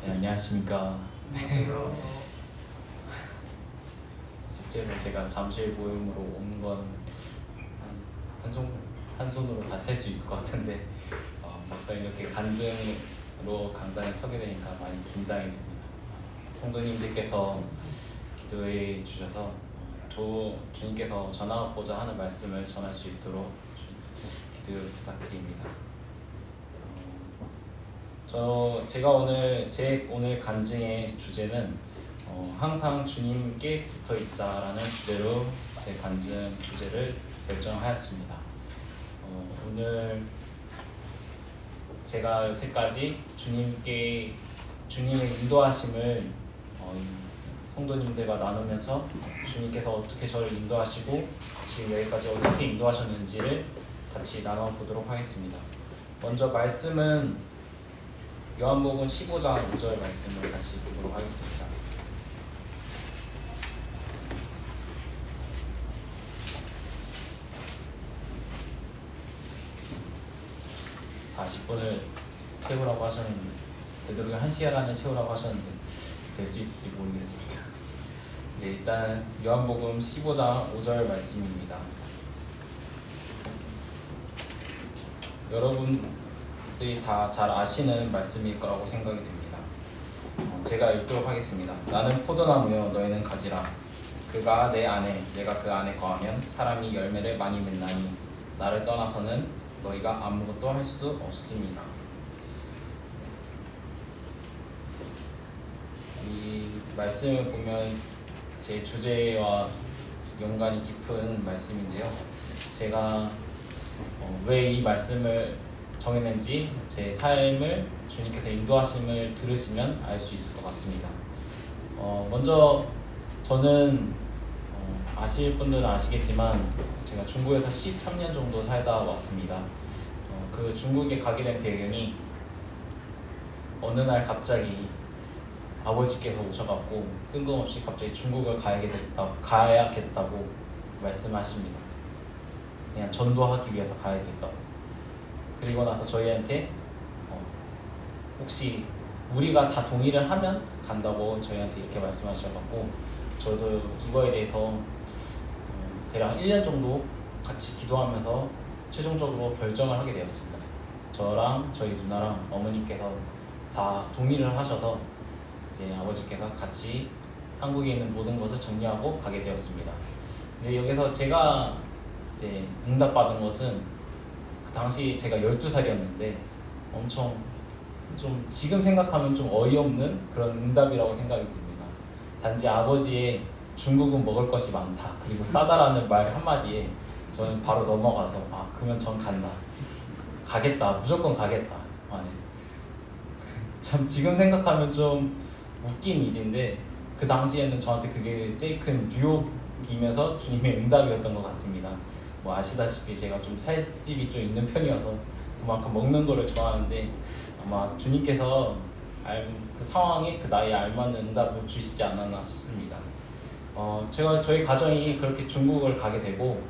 네, 안녕하십니까. 안녕하세요. 실제로 제가 잠실 모임으로 온 건 한 손으로 다 셀 수 있을 것 같은데 막상 이렇게 간증으로 강단에 서게 되니까 많이 긴장이 됩니다. 성도님들께서 기도해 주셔서 주님께서 전하고자 하는 말씀을 전할 수 있도록 기도 부탁드립니다. 제가 오늘 간증의 주제는 항상 주님께 붙어 있자라는 주제로 제 간증 주제를 결정하였습니다. 오늘 제가 여태까지 주님의 인도하심을 성도님들과 나누면서 주님께서 어떻게 저를 인도하시고 지금 여기까지 어떻게 인도하셨는지를 같이 나눠보도록 하겠습니다. 먼저 말씀은 요한복음 15장 5절 말씀을 같이 보도록 하겠습니다. 40분을 채우라고 하셨는데 되도록이면 1시간 안에 채우라고 하셨는데 될 수 있을지 모르겠습니다. 네, 일단 요한복음 15장 5절 말씀입니다. 여러분들이 다 잘 아시는 말씀일 거라고 생각이 됩니다. 제가 읽도록 하겠습니다. 나는 포도나무요 너희는 가지라. 그가 내 안에 내가 그 안에 거하면 사람이 열매를 많이 맺나니 나를 떠나서는 너희가 아무것도 할 수 없습니다. 이 말씀을 보면 제 주제와 연관이 깊은 말씀인데요. 제가 왜 이 말씀을 정했는지 제 삶을 주님께서 인도하심을 들으시면 알 수 있을 것 같습니다. 먼저 저는 아실 분들은 아시겠지만 제가 중국에서 13년 정도 살다 왔습니다. 그 중국에 가게 된 배경이 어느 날 갑자기 아버지께서 오셔갖고 뜬금없이 갑자기 중국을 가야겠다고 말씀하십니다. 그냥 전도하기 위해서 가야 되겠다고. 그리고 나서 저희한테 혹시 우리가 다 동의를 하면 간다고 저희한테 이렇게 말씀하셔갖고 저도 이거에 대해서 대략 1년 정도 같이 기도하면서 최종적으로 결정을 하게 되었습니다. 저랑 저희 누나랑 어머님께서 다 동의를 하셔서 이제 아버지께서 같이 한국에 있는 모든 것을 정리하고 가게 되었습니다. 근데 여기서 제가 이제 응답받은 것은 그 당시 제가 12살이었는데 엄청 좀 지금 생각하면 좀 어이없는 그런 응답이라고 생각이 듭니다. 단지 아버지의 중국은 먹을 것이 많다 그리고 싸다라는 말 한마디에 저는 바로 넘어가서 그러면 전 간다, 가겠다, 무조건 가겠다. 참 지금 생각하면 좀 웃긴 일인데 그 당시에는 저한테 그게 제일 큰 유혹이면서 주님의 응답이었던 것 같습니다. 뭐 아시다시피 제가 좀 살집이 좀 있는 편이어서 그만큼 먹는 거를 좋아하는데 아마 주님께서 그 상황에 그 나이에 알맞는 응답을 주시지 않았나 싶습니다. 저희 가정이 그렇게 중국을 가게 되고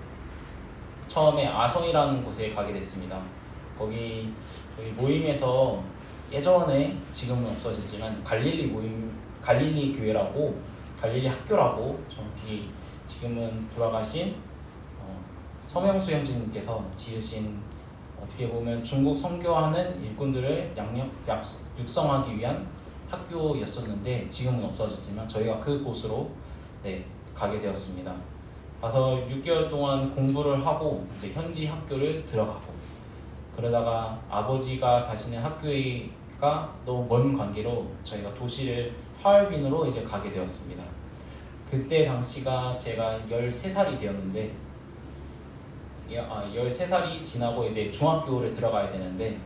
처음에 아성이라는 곳에 가게 됐습니다. 거기 저희 모임에서 예전에 지금은 없어졌지만 갈릴리 교회라고 갈릴리 학교라고 정확히 지금은 돌아가신 서명수 형제님께서 지으신 어떻게 보면 중국 선교하는 일꾼들을 육성하기 위한 학교였었는데 지금은 없어졌지만 저희가 그곳으로 가게 되었습니다. 가서 6개월 동안 공부를 하고 이제 현지 학교를 들어가고 그러다가 아버지가 다시는 학교가 너무 먼 관계로 저희가 도시를 하얼빈으로 이제 가게 되었습니다. 그때 당시가 제가 13살이 되었는데 13살이 지나고 이제 중학교를 들어가야 되는데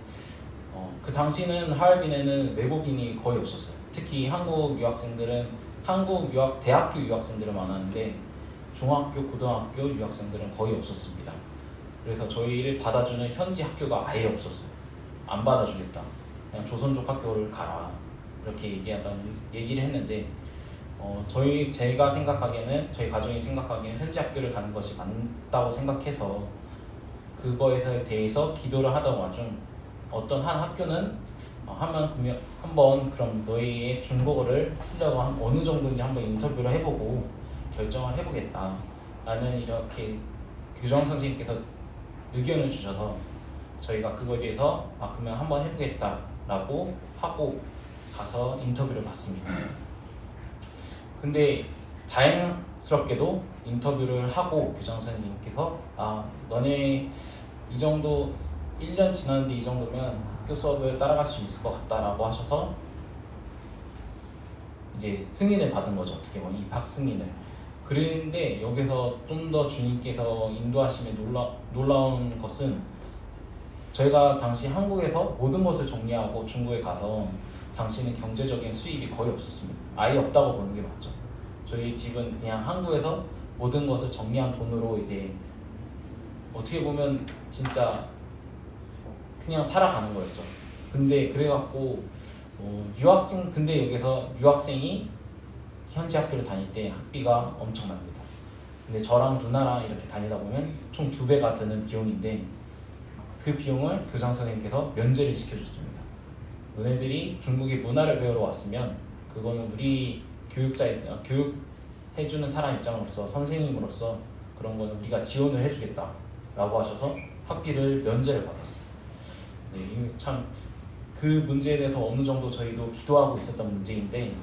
그 당시는 하얼빈에는 외국인이 거의 없었어요. 특히 대학교 유학생들은 많았는데 중학교, 고등학교 유학생들은 거의 없었습니다. 그래서 저희를 받아주는 현지 학교가 아예 없었어요. 안 받아주겠다. 그냥 조선족 학교를 가라. 이렇게 얘기를 했는데 제가 생각하기에는 저희 가정이 생각하기에는 현지 학교를 가는 것이 맞다고 생각해서 그거에 대해서 기도를 하다가 좀 어떤 한 학교는 그러면 한번 그럼 너희의 중국어를 쓰려고 어느 정도인지 한번 인터뷰를 해보고 결정을 해보겠다 라는 이렇게 교장 선생님께서 의견을 주셔서 저희가 그거에 대해서 그러면 한번 해보겠다 라고 하고 가서 인터뷰를 받습니다. 근데 다행스럽게도 인터뷰를 하고 교장 선생님께서 너네 이 정도 1년 지났는데 이 정도면 학교 수업을 따라갈 수 있을 것 같다라고 하셔서 이제 승인을 받은 거죠. 어떻게 보면 입학 승인을. 그런데 여기서 좀 더 주님께서 인도하심에 놀라운 것은 저희가 당시 한국에서 모든 것을 정리하고 중국에 가서 당시는 경제적인 수입이 거의 없었습니다. 아예 없다고 보는 게 맞죠. 저희 집은 그냥 한국에서 모든 것을 정리한 돈으로 이제 어떻게 보면 진짜 그냥 살아가는 거였죠. 근데 그래갖고 근데 여기서 유학생이 현지 학교를 다닐 때 학비가 엄청납니다. 근데 저랑 누나랑 이렇게 다니다 보면 총 2배가 드는 비용인데 그 비용을 교장 선생님께서 면제를 시켜줬습니다. 너네들이 중국의 문화를 배우러 왔으면 그거는 우리 교육해주는 사람 입장으로서 선생님으로서 그런 거는 우리가 지원을 해주겠다 라고 하셔서 학비를 면제를 받았어요. 네, 이거 참 그 문제에 대해서 어느 정도 저희도 기도하고 있었던 문제인데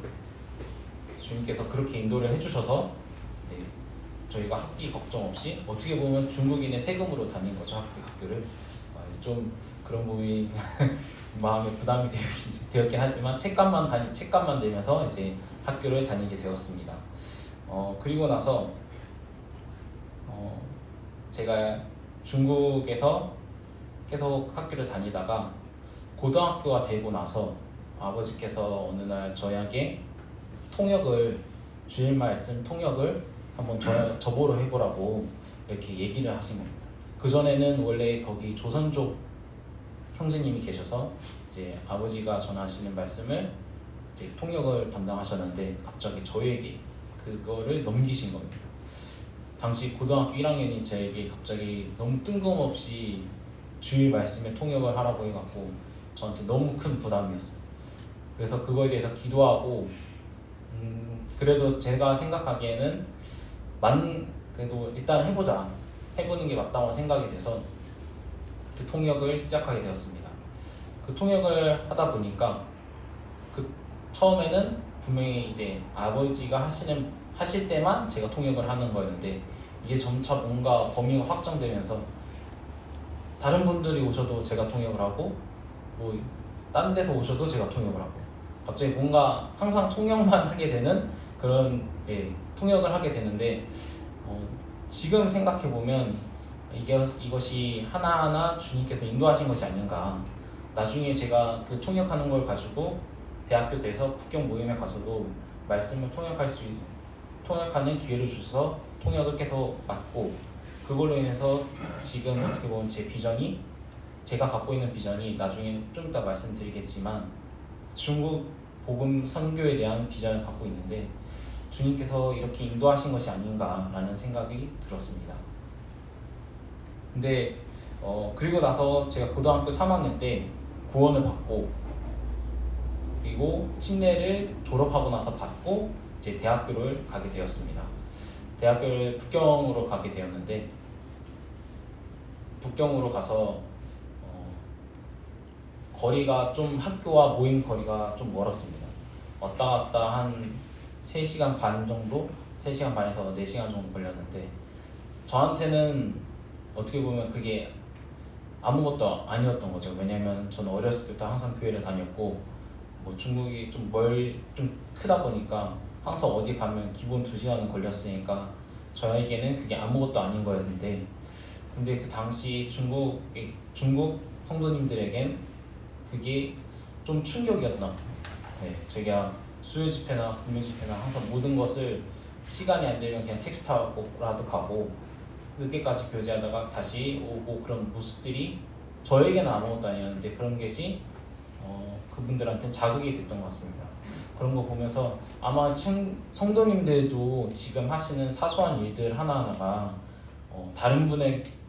주님께서 그렇게 인도를 해주셔서 저희가 학비 걱정 없이 어떻게 보면 중국인의 세금으로 다닌 거죠. 학교를 좀 그런 부분이 마음에 부담이 되었긴 하지만 책값만 내면서 이제 학교를 다니게 되었습니다. 그리고 나서 제가 중국에서 계속 학교를 다니다가 고등학교가 되고 나서 아버지께서 어느 날 저에게 주일 말씀 통역을 한번 저보러 해보라고 이렇게 얘기를 하신 겁니다. 그 전에는 원래 거기 조선족 형제님이 계셔서 이제 아버지가 전하시는 말씀을 이제 통역을 담당하셨는데 갑자기 저에게 그거를 넘기신 겁니다. 당시 고등학교 1학년이 저에게 갑자기 너무 뜬금없이 주일 말씀에 통역을 하라고 해갖고 저한테 너무 큰 부담이었어요. 그래서 그거에 대해서 기도하고 그래도 제가 생각하기에는 그래도 일단 해보는 게 맞다고 생각이 돼서 그 통역을 시작하게 되었습니다. 그 통역을 하다 보니까 처음에는 분명히 이제 아버지가 하실 때만 제가 통역을 하는 거였는데 이게 점차 뭔가 범위가 확장되면서 다른 분들이 오셔도 제가 통역을 하고 다른 데서 오셔도 제가 통역을 하고 갑자기 뭔가 항상 통역만 하게 되는 그런 통역을 하게 되는데 지금 생각해보면 이것이 하나하나 주님께서 인도하신 것이 아닌가. 나중에 제가 그 통역하는 걸 가지고 대학교 때에서 국경 모임에 가서도 말씀을 통역하는 기회를 주셔서 통역을 계속 맡고 그걸로 인해서 지금 어떻게 보면 제가 갖고 있는 비전이 나중에는 좀 이따 말씀드리겠지만 중국 복음 선교에 대한 비전을 갖고 있는데 주님께서 이렇게 인도하신 것이 아닌가라는 생각이 들었습니다. 근데 그리고 나서 제가 고등학교 3학년 때 구원을 받고 그리고 침례를 졸업하고 나서 받고 이제 대학교를 가게 되었습니다. 대학교를 북경으로 가게 되었는데 북경으로 가서 거리가 좀 학교와 모임 거리가 좀 멀었습니다. 왔다 갔다 한 3시간 반 정도? 3시간 반에서 4시간 정도 걸렸는데 저한테는 어떻게 보면 그게 아무것도 아니었던 거죠. 왜냐면 저는 어렸을 때부터 항상 교회를 다녔고 중국이 좀 크다 보니까 항상 어디 가면 기본 2시간은 걸렸으니까 저에게는 그게 아무것도 아닌 거였는데 근데 그 당시 중국 성도님들에겐 그게 좀 충격이었나. 제가 수요 집회나 금요 집회나 항상 모든 것을 시간이 안 되면 그냥 택시 타고라도 가고 늦게까지 교제하다가 다시 오고 그런 모습들이 저에게는 아무것도 아니었는데 그런 것이 그분들한테는 자극이 됐던 것 같습니다. 그런 거 보면서 아마 성도님들도 지금 하시는 사소한 일들 하나하나가 다른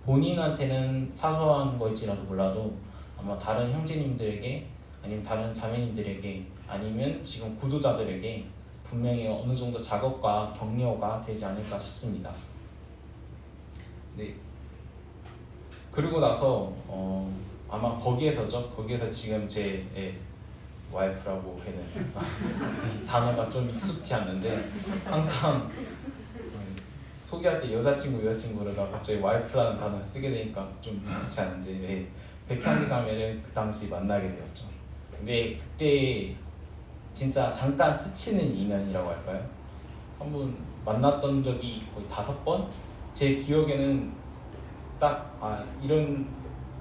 본인한테는 사소한 거일지라도 몰라도 아마 다른 형제님들에게 아니면 다른 자매님들에게 아니면 지금 구도자들에게 분명히 어느 정도 작업과 격려가 되지 않을까 싶습니다. 네. 그리고 나서 아마 거기에서 지금 제 와이프라고 해야 되나 이 단어가 좀 익숙지 않는데 항상 소개할 때 여자친구가 갑자기 와이프라는 단어를 쓰게 되니까 좀 익숙지 않은데 백향기 자매를 그 당시 만나게 되었죠. 근데 그때 진짜 잠깐 스치는 인연이라고 할까요? 한번 만났던 적이 거의 5번? 제 기억에는 딱 이런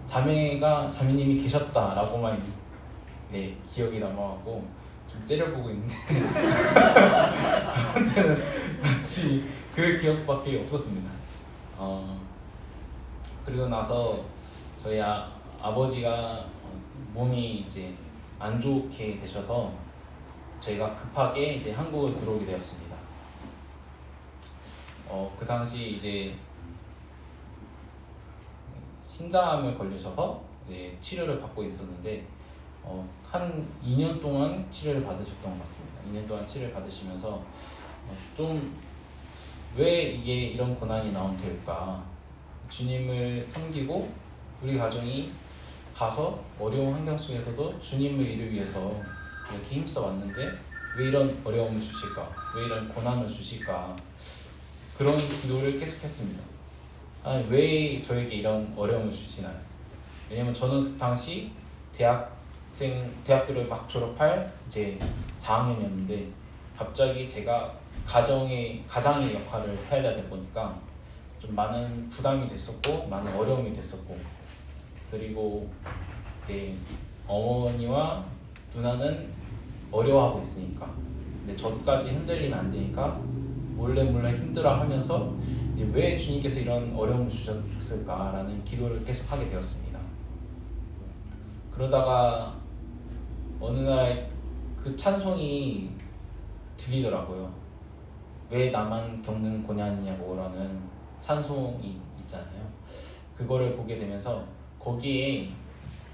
자매님이 계셨다라고만 기억이 남아갖고 좀 째려보고 있는데 저한테는 당시 그 기억밖에 없었습니다. 그리고 나서 저희 아버지가 몸이 이제 안 좋게 되셔서 저희가 급하게 이제 한국을 들어오게 되었습니다. 그 당시 이제 신장암에 걸리셔서 치료를 받고 있었는데 한 2년 동안 치료를 받으셨던 것 같습니다. 2년 동안 치료를 받으시면서 좀 왜 이게 이런 고난이 나온될까? 주님을 섬기고 우리 가정이 가서 어려운 환경 속에서도 주님을 이루기 위해서 이렇게 힘써 왔는데 왜 이런 어려움을 주실까? 왜 이런 고난을 주실까? 그런 기도를 계속했습니다. 아니, 왜 저에게 이런 어려움을 주시나요? 왜냐면 저는 그 당시 대학교를 막 졸업할 이제 4학년이었는데 갑자기 제가 가장의 역할을 해야 되다 보니까 좀 많은 부담이 됐었고 많은 어려움이 됐었고 그리고 이제 어머니와 누나는 어려워하고 있으니까 근데 저까지 흔들리면 안 되니까 몰래 힘들어하면서 왜 주님께서 이런 어려움을 주셨을까라는 기도를 계속 하게 되었습니다. 그러다가 어느 날 그 찬송이 들리더라고요. 왜 나만 겪는 고난이냐고라는 찬송이 있잖아요. 그거를 보게 되면서 거기에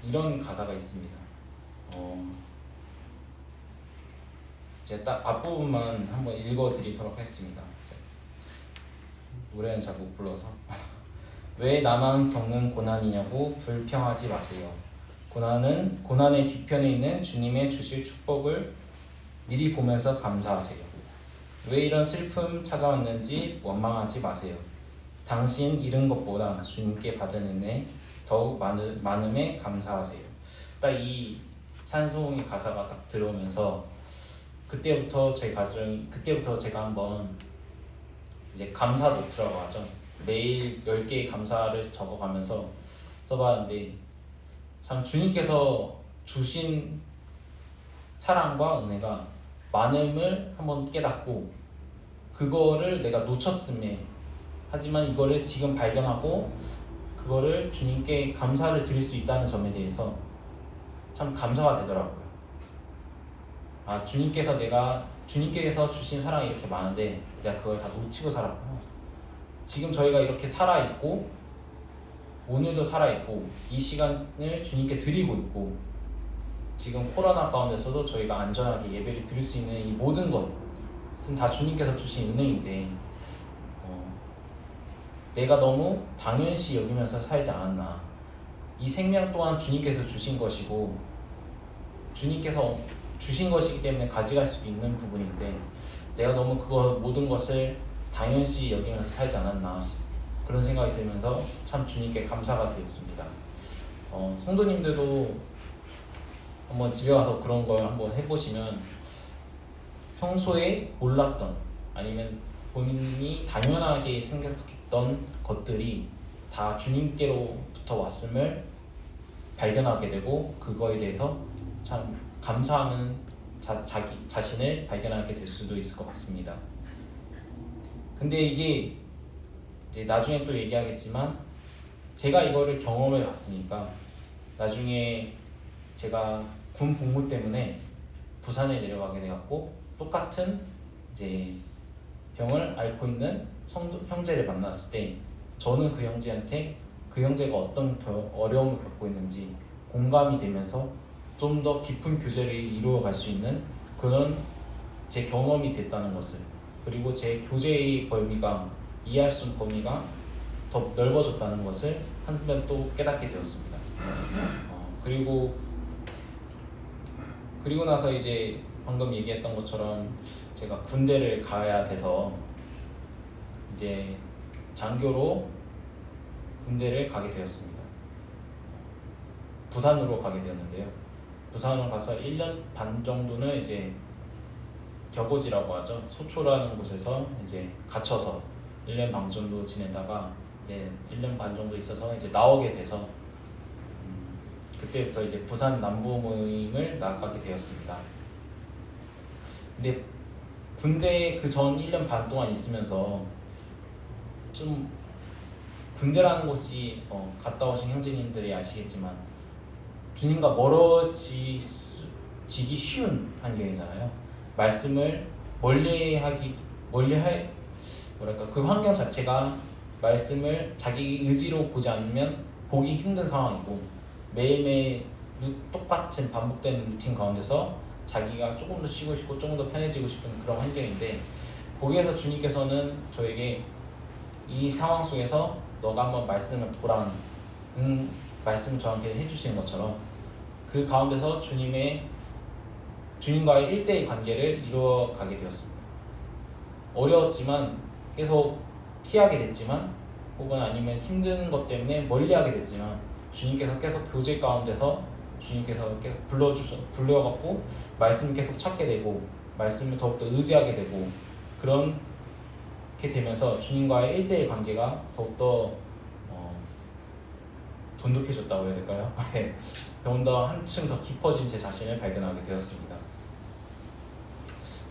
이런 가사가 있습니다. 제가 딱 앞부분만 한번 읽어드리도록 하겠습니다. 노래는 잘 못 불러서 왜 나만 겪는 고난이냐고 불평하지 마세요. 고난은 고난의 뒤편에 있는 주님의 주실 축복을 미리 보면서 감사하세요. 왜 이런 슬픔 찾아왔는지 원망하지 마세요. 당신 잃은 것보다 주님께 받은 은혜 더욱 많음에 감사하세요. 딱 이 찬송의 가사가 딱 들어오면서 그때부터 제가 한번 이제 감사 노트라고 하죠. 매일 10개의 감사를 적어가면서 써봤는데 참 주님께서 주신 사랑과 은혜가 많음을 한번 깨닫고 그거를 내가 놓쳤음에 하지만 이거를 지금 발견하고 그거를 주님께 감사를 드릴 수 있다는 점에 대해서 참 감사가 되더라고요. 주님께서 주신 사랑이 이렇게 많은데 내가 그걸 다 놓치고 살았구나. 지금 저희가 이렇게 살아있고 오늘도 살아있고 이 시간을 주님께 드리고 있고 지금 코로나 가운데서도 저희가 안전하게 예배를 드릴 수 있는 이 모든 것은 다 주님께서 주신 은혜인데 내가 너무 당연시 여기면서 살지 않았나. 이 생명 또한 주님께서 주신 것이고 주님께서 주신 것이기 때문에 가져갈 수 있는 부분인데 내가 너무 모든 것을 당연시 여기면서 살지 않았나 그런 생각이 들면서 참 주님께 감사가 되었습니다. 성도님들도 한번 집에 가서 그런 걸 한번 해보시면 평소에 몰랐던 아니면 본인이 당연하게 생각했던 것들이 다 주님께로부터 왔음을 발견하게 되고 그거에 대해서 참 감사하는 자기 자신을 발견하게 될 수도 있을 것 같습니다. 근데 이게 이제 나중에 또 얘기하겠지만 제가 이거를 경험해 봤으니까 나중에 제가 군 복무 때문에 부산에 내려가게 되었고 똑같은 이제 병을 앓고 있는 형제를 만났을 때 저는 그 형제한테 그 형제가 어떤 어려움을 겪고 있는지 공감이 되면서 좀 더 깊은 교제를 이루어갈 수 있는 그런 제 경험이 됐다는 것을, 그리고 제 교제의 범위가, 이해할 수 있는 범위가 더 넓어졌다는 것을 한편 또 깨닫게 되었습니다. 그리고 나서 이제 방금 얘기했던 것처럼 제가 군대를 가야 돼서 이제 장교로 군대를 가게 되었습니다. 부산으로 가게 되었는데요. 부산으로 가서 1년 반 정도는 이제 격오지라고 하죠. 소초라는 곳에서 이제 갇혀서 1년 반 정도 지내다가 이제 1년 반 정도 있어서 이제 나오게 돼서 그때부터 이제 부산 남부 모임을 나가게 되었습니다. 근데 군대 그 전 1년 반 동안 있으면서 좀 군대라는 곳이 갔다 오신 형제님들이 아시겠지만 주님과 멀어지기 쉬운 환경이잖아요. 말씀을 뭐랄까 그 환경 자체가 말씀을 자기 의지로 보지 않으면 보기 힘든 상황이고, 매일매일 똑같은 반복되는 루틴 가운데서 자기가 조금 더 쉬고 싶고 조금 더 편해지고 싶은 그런 환경인데, 거기에서 주님께서는 저에게 이 상황 속에서 너가 한번 말씀을 보라는 말씀을 저한테 해주시는 것처럼 그 가운데서 주님과의 1대1 관계를 이루어가게 되었습니다. 어려웠지만 계속 피하게 됐지만, 혹은 아니면 힘든 것 때문에 멀리하게 됐지만, 주님께서 계속 교제 가운데서 주님께서 계속 불러갖고 말씀을 계속 찾게 되고 말씀을 더욱더 의지하게 되고, 그렇게 되면서 주님과의 1대1 관계가 더욱더 돈독해졌다고 해야 될까요? 더욱더 한층 더 깊어진 제 자신을 발견하게 되었습니다.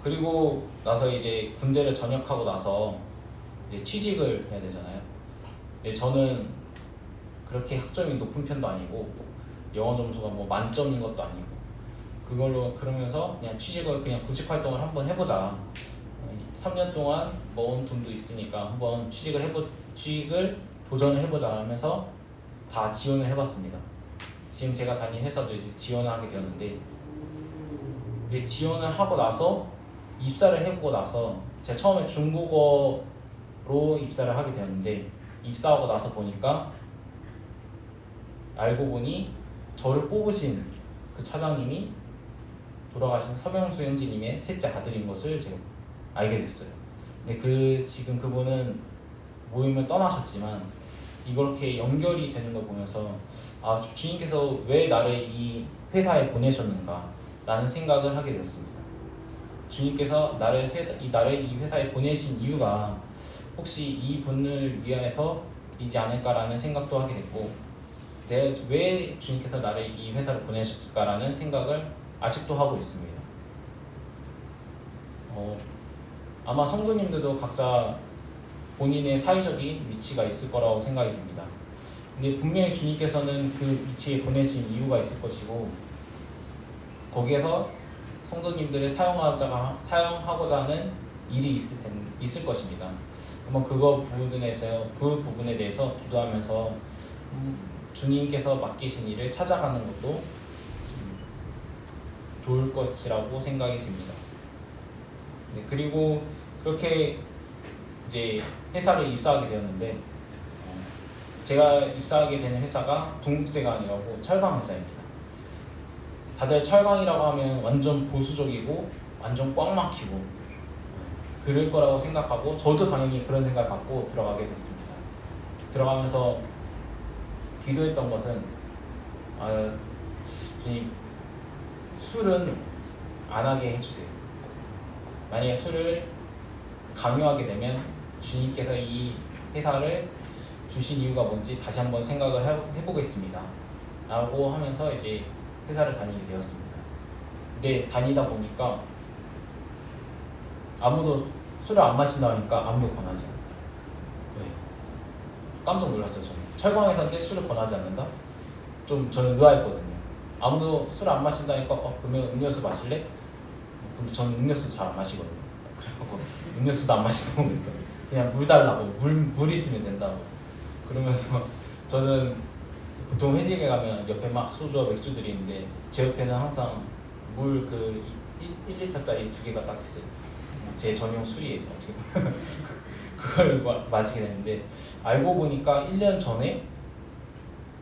그리고 나서 이제 군대를 전역하고 나서 이제 취직을 해야 되잖아요. 저는 그렇게 학점이 높은 편도 아니고 영어 점수가 뭐 만점인 것도 아니고, 그러면서 그냥 취직을 그냥 구직 활동을 한번 해보자. 3년 동안 모은 돈도 있으니까 한번 취직을 도전을 해보자 하면서 다 지원을 해봤습니다. 지금 제가 다니는 회사도 이제 지원을 하게 되었는데, 이제 지원을 하고 나서 입사를 해보고 나서 제가 처음에 중국어로 입사를 하게 되었는데, 입사하고 나서 보니까 알고 보니 저를 뽑으신 그 차장님이 돌아가신 서병수 형제님의 셋째 아들인 것을 제가 알게 됐어요. 근데 지금 그분은 모임을 떠나셨지만 이렇게 연결이 되는 걸 보면서 주님께서 왜 나를 이 회사에 보내셨는가 라는 생각을 하게 되었습니다. 주님께서 나를 이 회사에 보내신 이유가 혹시 이 분을 위해서이지 않을까라는 생각도 하게 됐고, 내가 왜 주님께서 나를 이 회사로 보내셨을까라는 생각을 아직도 하고 있습니다. 아마 성도님들도 각자 본인의 사회적인 위치가 있을 거라고 생각이 듭니다. 근데 분명히 주님께서는 그 위치에 보내신 이유가 있을 것이고, 거기에서 성도님들을 사용하고자 하는 일이 있을 것입니다. 한번 그 부분에 대해서 기도하면서 주님께서 맡기신 일을 찾아가는 것도 좋을 것이라고 생각이 듭니다. 그리고 그렇게 이제 회사를 입사하게 되었는데, 제가 입사하게 되는 회사가 동국제강이라고 철강 회사입니다. 다들 철강이라고 하면 완전 보수적이고 완전 꽉 막히고 그럴 거라고 생각하고, 저도 당연히 그런 생각을 갖고 들어가게 됐습니다. 들어가면서 기도했던 것은 주님, 술은 안 하게 해주세요. 만약에 술을 강요하게 되면 주님께서 이 회사를 주신 이유가 뭔지 다시 한번 생각을 해보겠습니다 라고 하면서 이제 회사를 다니게 되었습니다. 근데 다니다 보니까 아무도 술을 안 마신다 하니까 아무도 권하지 않는다. 깜짝 놀랐어요. 저는 철강 회사인데 술을 권하지 않는다? 좀 저는 의아했거든요. 아무도 술 안 마신다니까 그러면 음료수 마실래? 근데 저는 음료수 잘 안 마시거든요. 그래갖고 음료수도 안 마시다고 그랬더니 그냥 물 달라고, 물 있으면 된다고 그러면서 저는 보통 회식에 가면 옆에 막 소주와 맥주들이 있는데 제 옆에는 항상 물 그 1리터짜리 두 개가 딱 있어요. 제 전용 술이에요. 어떻게 보면. 그걸 마시게 됐는데 알고 보니까 1년 전에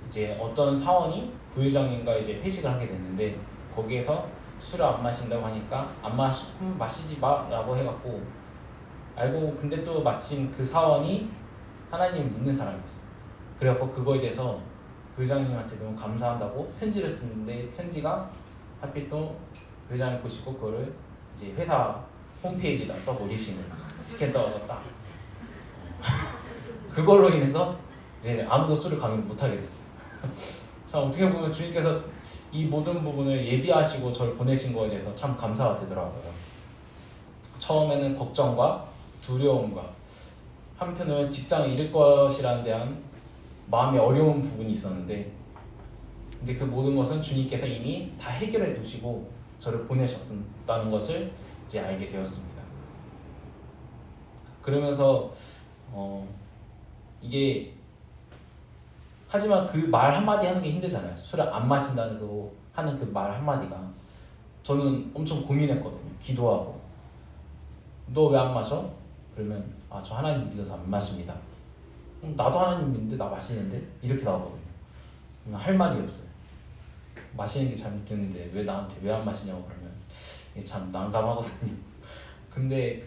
이제 어떤 사원이 부회장님과 이제 회식을 하게 됐는데 거기에서 술을 안 마신다고 하니까 마시지 마라고 해갖고 알고 근데 또 마침 그 사원이 하나님을 믿는 사람이었어요. 그래갖고 그거에 대해서 부회장님한테 너무 감사한다고 편지를 쓰는데 편지가 하필 또 부회장이 보시고 그거를 이제 회사 홈페이지에다 딱 올리신 거예요. 스캔 떠서 딱 그걸로 인해서 이제 아무도 술을 강요 못하게 됐어요. 참 어떻게 보면 주님께서 이 모든 부분을 예비하시고 저를 보내신 거에 대해서 참 감사가 되더라고요. 처음에는 걱정과 두려움과 한편으로는 직장을 잃을 것이라는 대한 마음의 어려운 부분이 있었는데 근데 그 모든 것은 주님께서 이미 다 해결해 두시고 저를 보내셨다는 것을 이제 알게 되었습니다. 그러면서 이게 하지만 그 말 한마디 하는 게 힘들잖아요. 술을 안 마신다는 거 하는 그 말 한마디가 저는 엄청 고민했거든요. 기도하고 너 왜 안 마셔? 그러면 저 하나님 믿어서 안 마십니다. 나도 하나님 믿는데 나 마시는데? 이렇게 나오거든요. 할 말이 없어요. 마시는 게 잘 믿겠는데 왜 나한테 왜 안 마시냐고 그러면 이게 참 난감하거든요. 근데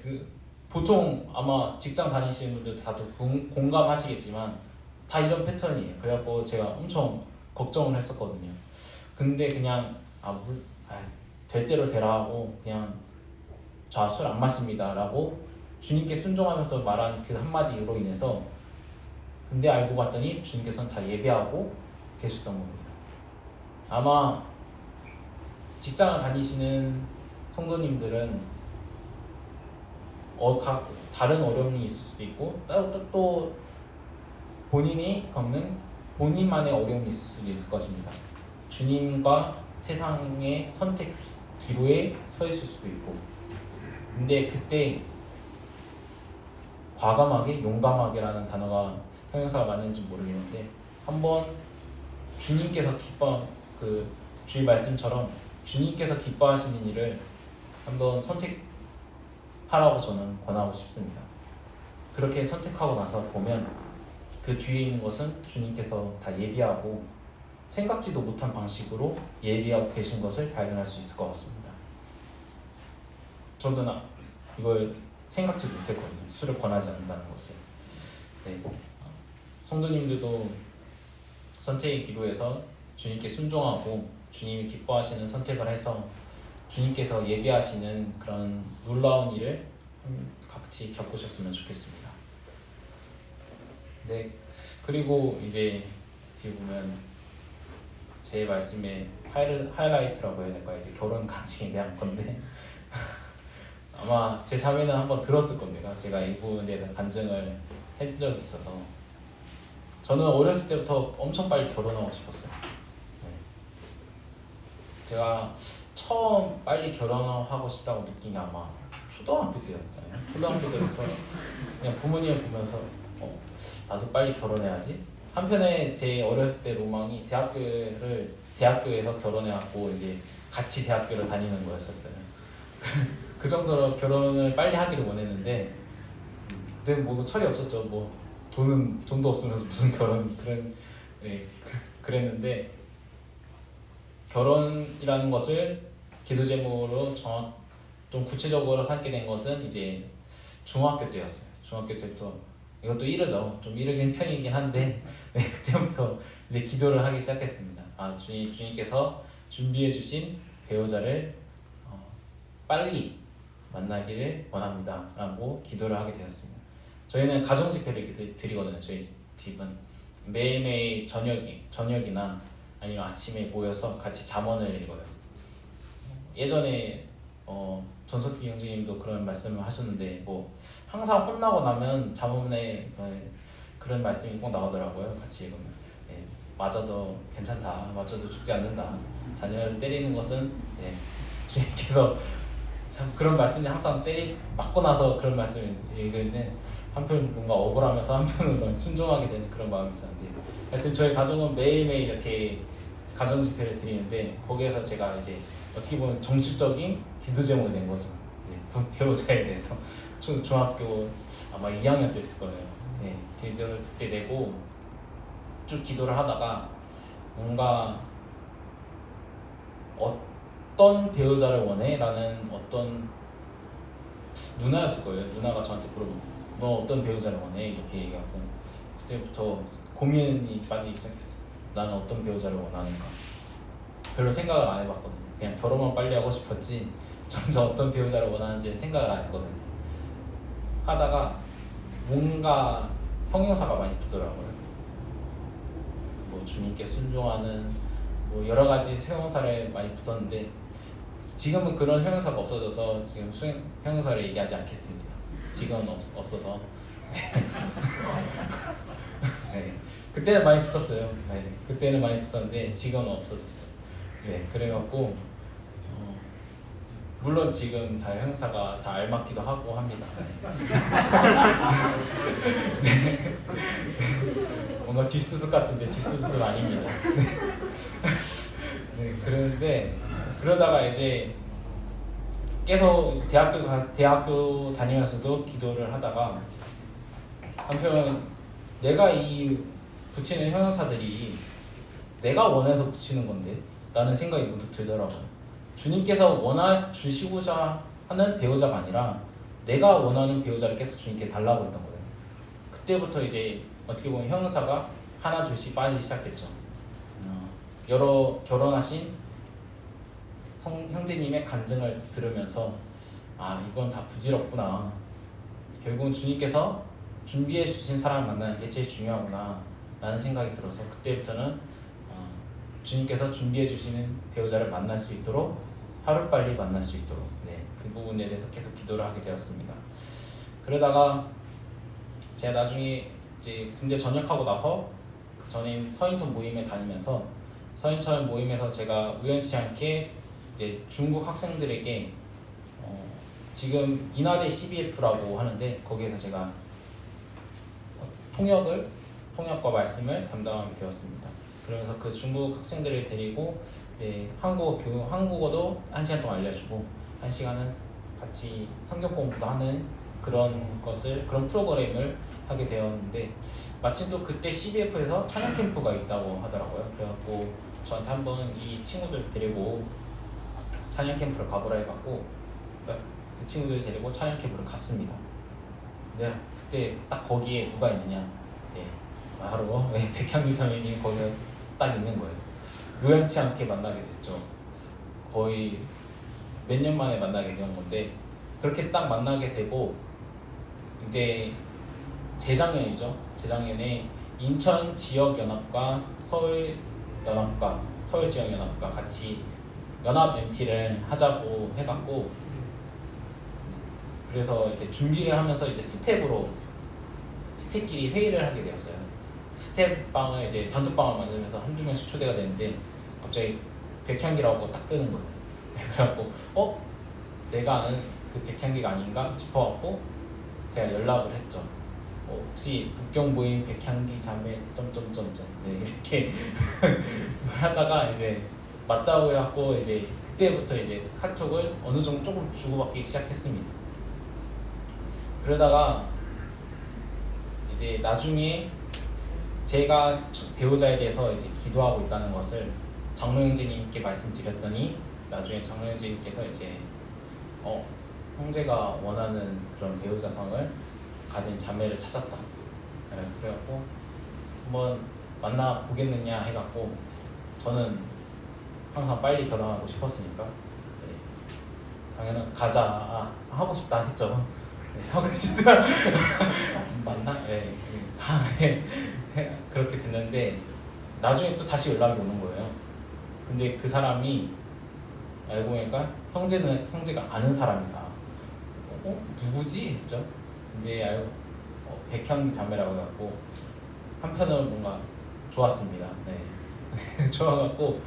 보통 아마 직장 다니시는 분들 다들 공감하시겠지만 다 이런 패턴이에요. 그래갖고 제가 엄청 걱정을 했었거든요. 근데 그냥 될 대로 되라 하고 그냥 저 술 안 마십니다 라고 주님께 순종하면서 말한 그 한마디로 인해서 근데 알고 봤더니 주님께서는 다 예배하고 계셨던 겁니다. 아마 직장을 다니시는 성도님들은 각 다른 어려움이 있을 수도 있고 또 본인이 겪는 본인만의 어려움이 있을 수도 있을 것입니다. 주님과 세상의 선택 기로에 서 있을 수도 있고 근데 그때 과감하게 용감하게라는 단어가 형용사가 맞는지 모르겠는데 한번 주님께서 주의 말씀처럼 주님께서 기뻐하시는 일을 한번 선택하라고 저는 권하고 싶습니다. 그렇게 선택하고 나서 보면 그 뒤에 있는 것은 주님께서 다 예비하고 생각지도 못한 방식으로 예비하고 계신 것을 발견할 수 있을 것 같습니다. 저도 이걸 생각지 못했거든요. 술을 권하지 않는다는 것을. 네. 성도님들도 선택의 기로에서 주님께 순종하고 주님이 기뻐하시는 선택을 해서 주님께서 예비하시는 그런 놀라운 일을 같이 겪으셨으면 좋겠습니다. 네. 그리고 이제 지금 보면 제 말씀의 하이라이트라고 해야 될까요? 이제 결혼 간증에 대한 건데 아마 제 자매는 한번 들었을 겁니다. 제가 이 부분에 대해서 간증을 한 적이 있어서 저는 어렸을 때부터 엄청 빨리 결혼하고 싶었어요. 네. 제가 처음 빨리 결혼하고 싶다고 느낀 게 아마 초등학교 때였거든요. 초등학교 때부터 그냥 부모님을 보면서 나도 빨리 결혼해야지. 한편에 제 어렸을 때 로망이 대학교에서 결혼해갖고 이제 같이 대학교를 다니는 거였었어요. 그 정도로 결혼을 빨리 하기를 원했는데 그때 뭐 철이 없었죠. 뭐 돈도 없으면서 무슨 그랬는데 결혼이라는 것을 기도 제목으로 좀 구체적으로 삼게 된 것은 이제 중학교 때였어요. 중학교 때부터 이것도 이르죠. 좀 이르긴 편이긴 한데 그때부터 이제 기도를 하기 시작했습니다. 주님께서 준비해 주신 배우자를 빨리 만나기를 원합니다 라고 기도를 하게 되었습니다. 저희는 가정 집회를 드리거든요. 저희 집은 매일매일 저녁이나 아니면 아침에 모여서 같이 잠언을 읽어요. 예전에 전석기 형제님도 그런 말씀을 하셨는데 뭐 항상 혼나고 나면 잠언에 그런 말씀이 꼭 나오더라고요. 같이 읽으면 맞아도 괜찮다, 맞아도 죽지 않는다, 자녀를 때리는 것은 주님께서 참 그런 말씀이 항상 맞고 나서 그런 말씀을 얘기했는데 한편 뭔가 억울하면서 한편으로는 순종하게 되는 그런 마음이 있었는데, 하여튼 저희 가족은 매일매일 이렇게 가정 집회를 드리는데 거기에서 제가 이제 어떻게 보면 정식적인 기도 제목이 된 거죠. 네, 배우자에 대해서 중학교 아마 2학년 때였을 거예요. 네, 기도를 그때 내고 쭉 기도를 하다가 뭔가 어떤 배우자를 원해? 라는 어떤 누나였을 거예요. 누나가 저한테 물어보고 너 어떤 배우자를 원해? 이렇게 얘기하고 그때부터 고민이 빠지기 시작했어요. 나는 어떤 배우자를 원하는가? 별로 생각을 안 해봤거든요. 그냥 결혼만 빨리 하고 싶었지 전혀 어떤 배우자를 원하는지는 생각을 안 했거든요. 하다가 뭔가 형용사가 많이 붙더라고요. 뭐 주님께 순종하는 뭐 여러 가지 형용사를 많이 붙었는데 지금은 그런 형용사가 없어져서 지금 형용사를 얘기하지 않겠습니다. 지금은 없어서. 네. 그때는 많이 붙였어요. 네. 그때는 많이 붙였는데 지금은 없어졌어요. 네. 그래갖고 물론 지금 다 형사가 다 알맞기도 하고 합니다. 네. 뭔가 뒷수습 같은데 뒷수습 아닙니다. 네, 그런데 그러다가 이제 계속 이제 대학교 다니면서도 기도를 하다가 한편 내가 이 붙이는 형용사들이 내가 원해서 붙이는 건데 라는 생각이 문득 들더라고요. 주님께서 주시고자 하는 배우자가 아니라 내가 원하는 배우자를 계속 주님께 달라고 했던 거예요. 그때부터 이제 어떻게 보면 형용사가 하나 둘씩 빠지기 시작했죠. 여러 결혼하신 형제님의 간증을 들으면서 이건 다 부질없구나. 결국은 주님께서 준비해 주신 사람을 만나는 게 제일 중요하구나 라는 생각이 들어서 그때부터는 주님께서 준비해 주시는 배우자를 만날 수 있도록 하루빨리 만날 수 있도록 그 부분에 대해서 계속 기도를 하게 되었습니다. 그러다가 제가 나중에 이제 군대 전역하고 나서 그 전에 서인천 모임에 다니면서 서인천 모임에서 제가 우연치 않게 이제 중국 학생들에게 지금 인하대 CBF라고 하는데 거기에서 제가 통역과 말씀을 담당하게 되었습니다. 그러면서 그 중국 학생들을 데리고 한국어도 1시간 동안 알려주고 1시간은 같이 성경 공부도 하는 그런 프로그램을 하게 되었는데 마침 또 그때 CBF에서 찬양 캠프가 있다고 하더라고요. 그래갖고 저한테 한번 이 친구들 데리고 찬양 캠프를 가보라 해갖고 그 친구들 데리고 찬양 캠프를 갔습니다. 근데 그때 딱 거기에 누가 있느냐? 바로 백향기 자매님이 거기에 딱 있는 거예요. 우연치 않게 만나게 됐죠. 거의 몇 년 만에 만나게 된 건데 그렇게 딱 만나게 되고 이제 재작년이죠. 재작년에 인천 지역연합과 서울 지역연합과 같이 연합 MT를 하자고 해갖고 그래서 이제 준비를 하면서 이제 스텝끼리 회의를 하게 되었어요. 스텝방을 이제 단톡방을 만들면서 한두 명씩 초대가 되는데 갑자기 백향기라고 딱 뜨는 거예요. 그래갖고 내가 아는 그 백향기가 아닌가 싶어갖고 제가 연락을 했죠. 혹시 북경 모임 백향기 자매 이렇게 하다가 이제 맞다고 해갖고 이제 그때부터 이제 카톡을 어느 정도 조금 주고받기 시작했습니다. 그러다가 이제 나중에 제가 배우자에 대해서 이제 기도하고 있다는 것을 장로형제님께 말씀드렸더니 나중에 장로형제님께서 이제 형제가 원하는 그런 배우자성을 가진 자매를 찾았다. 그래갖고 한번 만나 보겠느냐 해갖고 저는 항상 빨리 결혼하고 싶었으니까 당연히 가자 하고 싶다 했죠. 하고 싶다 맞나? 다음에 그렇게 됐는데 나중에 또 다시 연락이 오는 거예요. 근데 그 사람이 알고 보니까 형제가 아는 사람이다. 누구지? 했죠. 근데 백향기 자매라고 해갖고 한편으로 뭔가 좋았습니다. 좋아갖고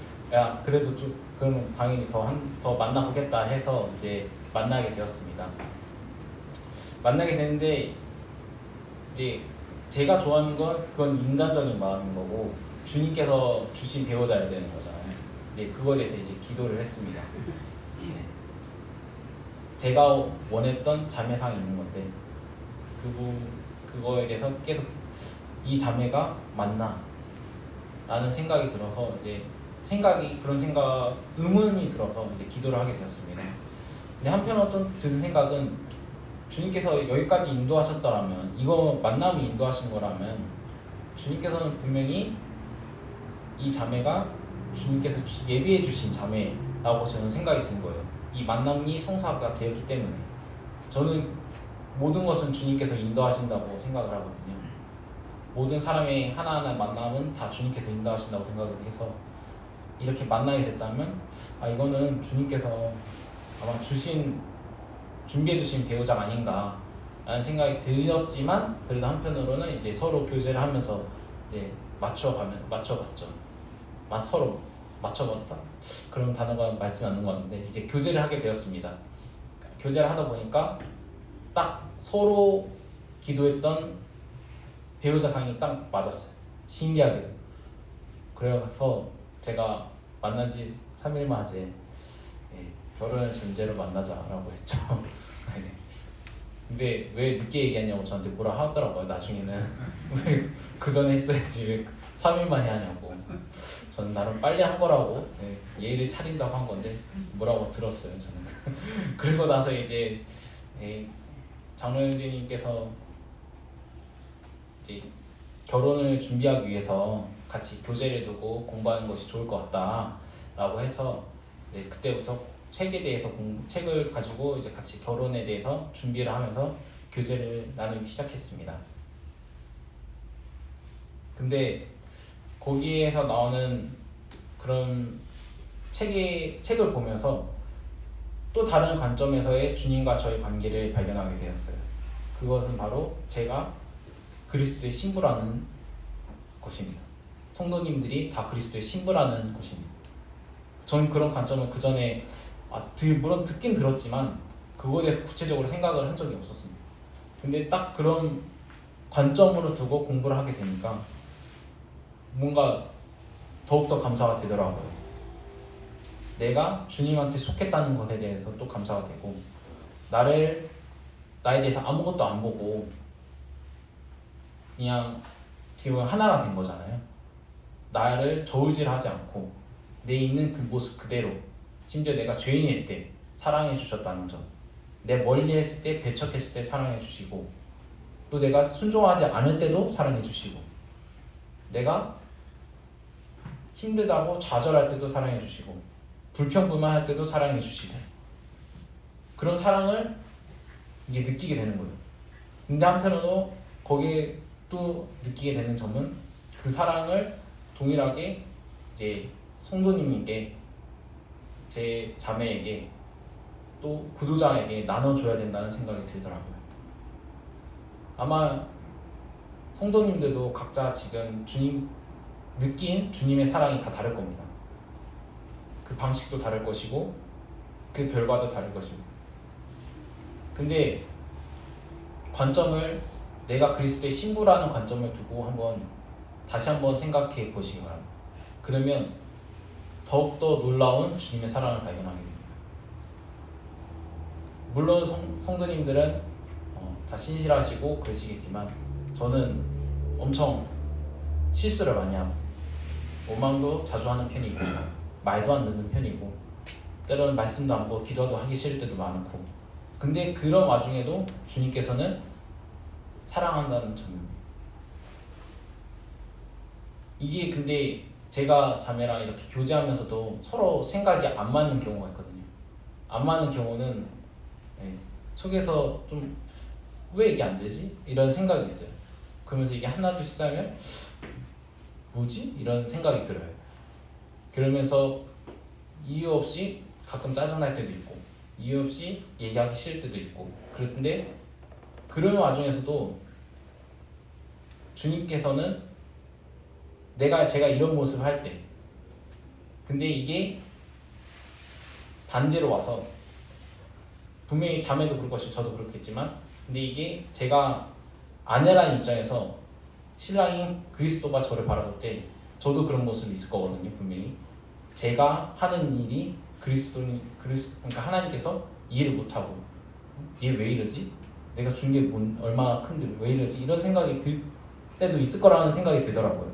그래도 좀 그럼 당연히 더 만나보겠다 해서 이제 만나게 되었습니다. 만나게 되는데 이제 제가 좋아하는 건 그건 인간적인 마음인 거고 주님께서 주신 배우자야 되는 거잖아요. 이제 그거에 대해서 이제 기도를 했습니다. 네. 제가 원했던 자매상이 있는 건데 그거에 대해서 계속 이 자매가 맞나? 라는 생각이 들어서 이제 의문이 들어서 이제 기도를 하게 되었습니다. 근데 한편으로 드는 생각은 주님께서 여기까지 인도하셨더라면 이거 만남이 인도하신 거라면 주님께서는 분명히 이 자매가 주님께서 예비해 주신 자매라고 저는 생각이 든 거예요. 이 만남이 성사가 되었기 때문에 저는 모든 것은 주님께서 인도하신다고 생각을 하거든요. 모든 사람의 하나하나 만남은 다 주님께서 인도하신다고 생각을 해서 이렇게 만나게 됐다면 이거는 주님께서 아마 준비해 주신 배우자가 아닌가 라는 생각이 들었지만 그래도 한편으로는 이제 서로 교제를 하면서 이제 맞춰봤죠. 서로 맞춰봤다? 그런 단어가 맞진 않는 것 같은데 이제 교제를 하게 되었습니다. 교제를 하다 보니까 딱 서로 기도했던 배우자상이 딱 맞았어요. 신기하게도. 그래서 제가 만난 지 3일 만에 결혼을 전제로 만나자라고 했죠. 근데 왜 늦게 얘기하냐고 저한테 뭐라 하더라고요. 나중에는 왜 그 전에 했어야지 왜 3일 만에 하냐고. 저는 나름 빨리 한 거라고 예의를 차린다고 한 건데 뭐라고 들었어요 저는. 그리고 나서 이제 장로현주님께서 이제 결혼을 준비하기 위해서 같이 교제를 두고 공부하는 것이 좋을 것 같다라고 해서 그때부터 책을 가지고 이제 같이 결혼에 대해서 준비를 하면서 교제를 나누기 시작했습니다. 근데 거기에서 나오는 그런 책을 보면서 또 다른 관점에서의 주님과 저의 관계를 발견하게 되었어요. 그것은 바로 제가 그리스도의 신부라는 것입니다. 성도님들이 다 그리스도의 신부라는 것입니다. 저는 그런 관점을 그 전에 물론 듣긴 들었지만 그거에 대해서 구체적으로 생각을 한 적이 없었습니다. 근데 딱 그런 관점으로 두고 공부를 하게 되니까 뭔가 더욱더 감사가 되더라고요. 내가 주님한테 속했다는 것에 대해서 또 감사가 되고 나에 대해서 아무것도 안 보고 그냥 지금 하나가 된 거잖아요. 나를 저울질하지 않고 내 있는 그 모습 그대로 심지어 내가 죄인일 때 사랑해 주셨다는 점, 내 멀리 했을 때 배척했을 때 사랑해 주시고 또 내가 순종하지 않을 때도 사랑해 주시고 내가 힘들다고 좌절할 때도 사랑해 주시고 불평불만할 때도 사랑해 주시고 그런 사랑을 이게 느끼게 되는 거예요. 근데 한편으로 거기에 또 느끼게 되는 점은 그 사랑을 동일하게 이제 성도님에게 제 자매에게 또 구도자에게 나눠줘야 된다는 생각이 들더라고요. 아마 성도님들도 각자 지금 느낀 주님의 사랑이 다 다를 겁니다. 그 방식도 다를 것이고 그 결과도 다를 것입니다. 근데 관점을 내가 그리스도의 신부라는 관점을 두고 다시 한번 생각해 보시기 바랍니다. 그러면 더욱더 놀라운 주님의 사랑을 발견하게 됩니다. 물론 성도님들은 다 신실하시고 그러시겠지만 저는 엄청 실수를 많이 합니다. 원망도 자주 하는 편이고 말도 안 듣는 편이고 때로는 말씀도 안 보고 기도도 하기 싫을 때도 많고 근데 그런 와중에도 주님께서는 사랑한다는 점입니다. 이게 근데 제가 자매랑 이렇게 교제하면서도 서로 생각이 안 맞는 경우가 있거든요. 안 맞는 경우는 속에서 좀 왜 이게 안 되지? 이런 생각이 있어요. 그러면서 이게 하나 둘씩 하면 뭐지? 이런 생각이 들어요. 그러면서 이유 없이 가끔 짜증날 때도 있고 이유 없이 얘기하기 싫을 때도 있고 그런데 그런 와중에서도 주님께서는 제가 이런 모습을 할 때 근데 이게 반대로 와서 분명히 자매도 그럴 것이고 저도 그렇겠지만 근데 이게 제가 아내라는 입장에서 신랑인 그리스도가 저를 바라볼 때 저도 그런 모습이 있을 거거든요. 분명히 제가 하는 일이 그러니까 하나님께서 이해를 못하고 얘 왜 이러지? 내가 준 게 얼마나 큰데 왜 이러지? 이런 생각이 들 때도 있을 거라는 생각이 들더라고요.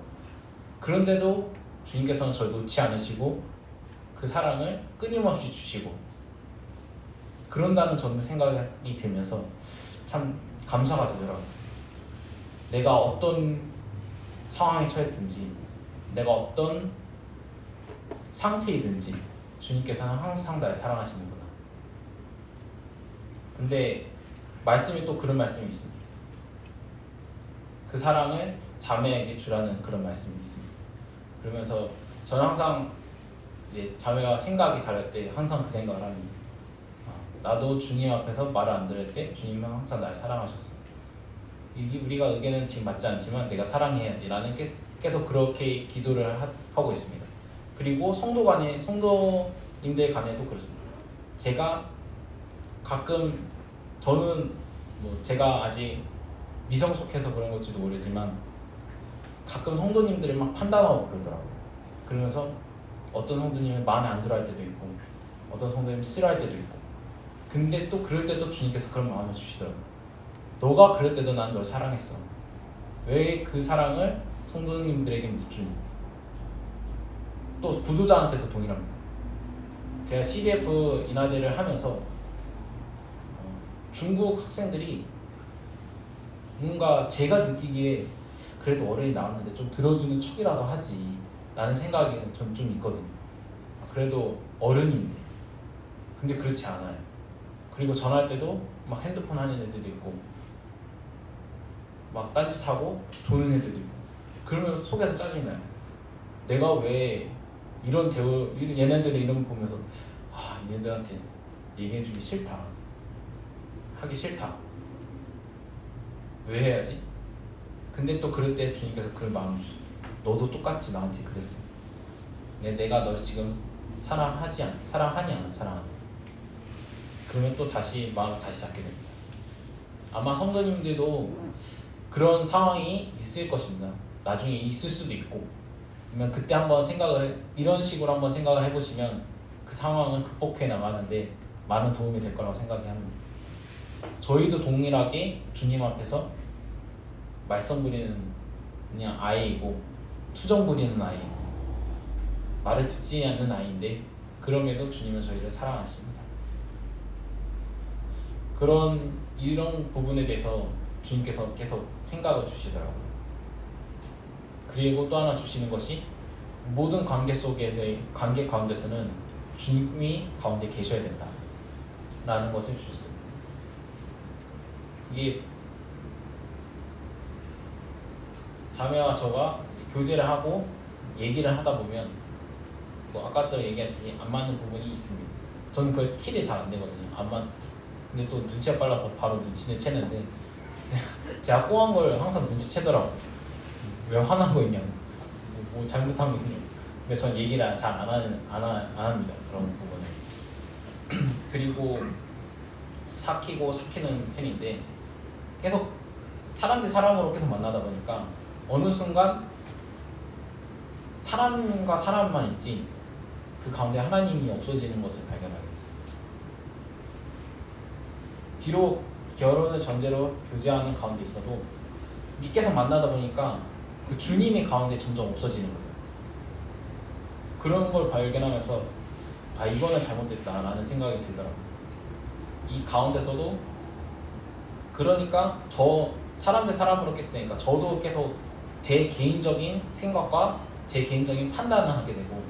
그런데도 주님께서는 저를 놓지 않으시고 그 사랑을 끊임없이 주시고 그런다는 저는 생각이 들면서 참 감사가 되더라고요. 내가 어떤 상황에 처했든지 내가 어떤 상태이든지 주님께서는 항상 날 사랑하시는구나. 근데 말씀이 또 그런 말씀이 있습니다. 그 사랑을 자매에게 주라는 그런 말씀이 있습니다. 그러면서 저는 항상 이제 자매와 생각이 다를 때 항상 그 생각을 합니다. 나도 주님 앞에서 말을 안 들을 때 주님은 항상 날 사랑하셨어. 이게 우리가 의견은 지금 맞지 않지만 내가 사랑해야지 라는 계속 그렇게 기도를 하고 있습니다. 그리고 성도님들 간에도 그렇습니다. 제가 가끔 저는 뭐 제가 아직 미성숙해서 그런 걸지도 모르지만 가끔 성도님들이 막 판단하고 그러더라고요. 그러면서 어떤 성도님은 마음에 안 들어 할 때도 있고 어떤 성도님은 싫어할 때도 있고 근데 또 그럴 때도 주님께서 그런 마음을 주시더라고요. 너가 그럴 때도 난 널 사랑했어. 왜 그 사랑을 성도님들에게 묻주니? 또 부도자한테도 동일합니다. 제가 CBF 인하대를 하면서 중국 학생들이 뭔가 제가 느끼기에 그래도 어른이 나왔는데 좀 들어주는 척이라도 하지 라는 생각이 좀 있거든요. 그래도 어른인데 근데 그렇지 않아요. 그리고 전화할 때도 막 핸드폰 하는 애들도 있고 막 딴짓하고 조는 애들도 있고 그러면서 속에서 짜증나요. 내가 왜 이런 얘네들의 이런 거 보면서 얘네들한테 얘기해주기 싫다. 하기 싫다. 왜 해야지? 근데 또 그럴 때 주님께서 그런 마음을 주시죠. 너도 똑같이 나한테 그랬어. 내가 널 지금 사랑하니 안 사랑하니? 그러면 또 다시 마음을 다시 잡게 됩니다. 아마 성도님들도 그런 상황이 있을 것입니다. 나중에 있을 수도 있고 그러면 그때 한번 이런 식으로 한번 생각을 해보시면 그 상황을 극복해 나가는데 많은 도움이 될 거라고 생각이 합니다. 저희도 동일하게 주님 앞에서 말썽 부리는 그냥 아이이고 투정 부리는 아이이고 말을 듣지 않는 아이인데 그럼에도 주님은 저희를 사랑하십니다. 이런 부분에 대해서 주님께서 계속 생각을 주시더라고요. 그리고 또 하나 주시는 것이 모든 관계 가운데서는 주님이 가운데 계셔야 된다 라는 것을 주셨습니다. 이게 자매와 저가 교제를 하고 얘기를 하다 보면 뭐 아까도 얘기했으니 안 맞는 부분이 있습니다. 저는 그 티를 잘 안 내거든요. 근데 또 눈치가 빨라서 바로 눈치를 채는데 제가 꽁한 걸 항상 눈치채더라고요. 왜 화난 거 있냐고 뭐 잘못한 거 있냐고. 근데 전 얘기를 잘 안 합니다. 그런 부분을. 그리고 삭히는 편인데 계속 사람 대 사람으로 계속 만나다 보니까 어느 순간 사람과 사람만 있지 그 가운데 하나님이 없어지는 것을 발견하게 됐어요. 비록 결혼을 전제로 교제하는 가운데 있어도 계속 만나다 보니까 그 주님이 가운데 점점 없어지는 거예요. 그런 걸 발견하면서 이거는 잘못됐다라는 생각이 들더라고요. 이 가운데서도 그러니까 저 사람 대 사람으로 계속 되니까 저도 계속 제 개인적인 생각과 제 개인적인 판단을 하게 되고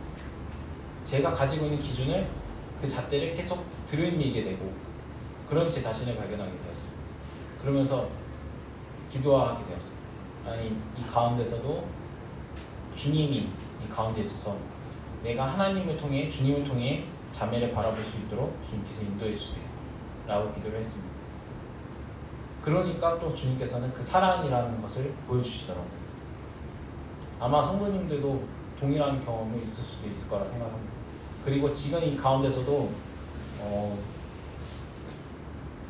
제가 가지고 있는 기준을 그 잣대를 계속 들이밀게 되고 그런 제 자신을 발견하게 되었습니다. 그러면서 기도하게 되었습니다. 이 가운데서도 주님이 이 가운데 있어서 내가 하나님을 통해 주님을 통해 자매를 바라볼 수 있도록 주님께서 인도해 주세요 라고 기도를 했습니다. 그러니까 또 주님께서는 그 사랑이라는 것을 보여주시더라고요. 아마 성도님들도 동일한 경험이 있을 수도 있을 거라 생각합니다. 그리고 지금 이 가운데서도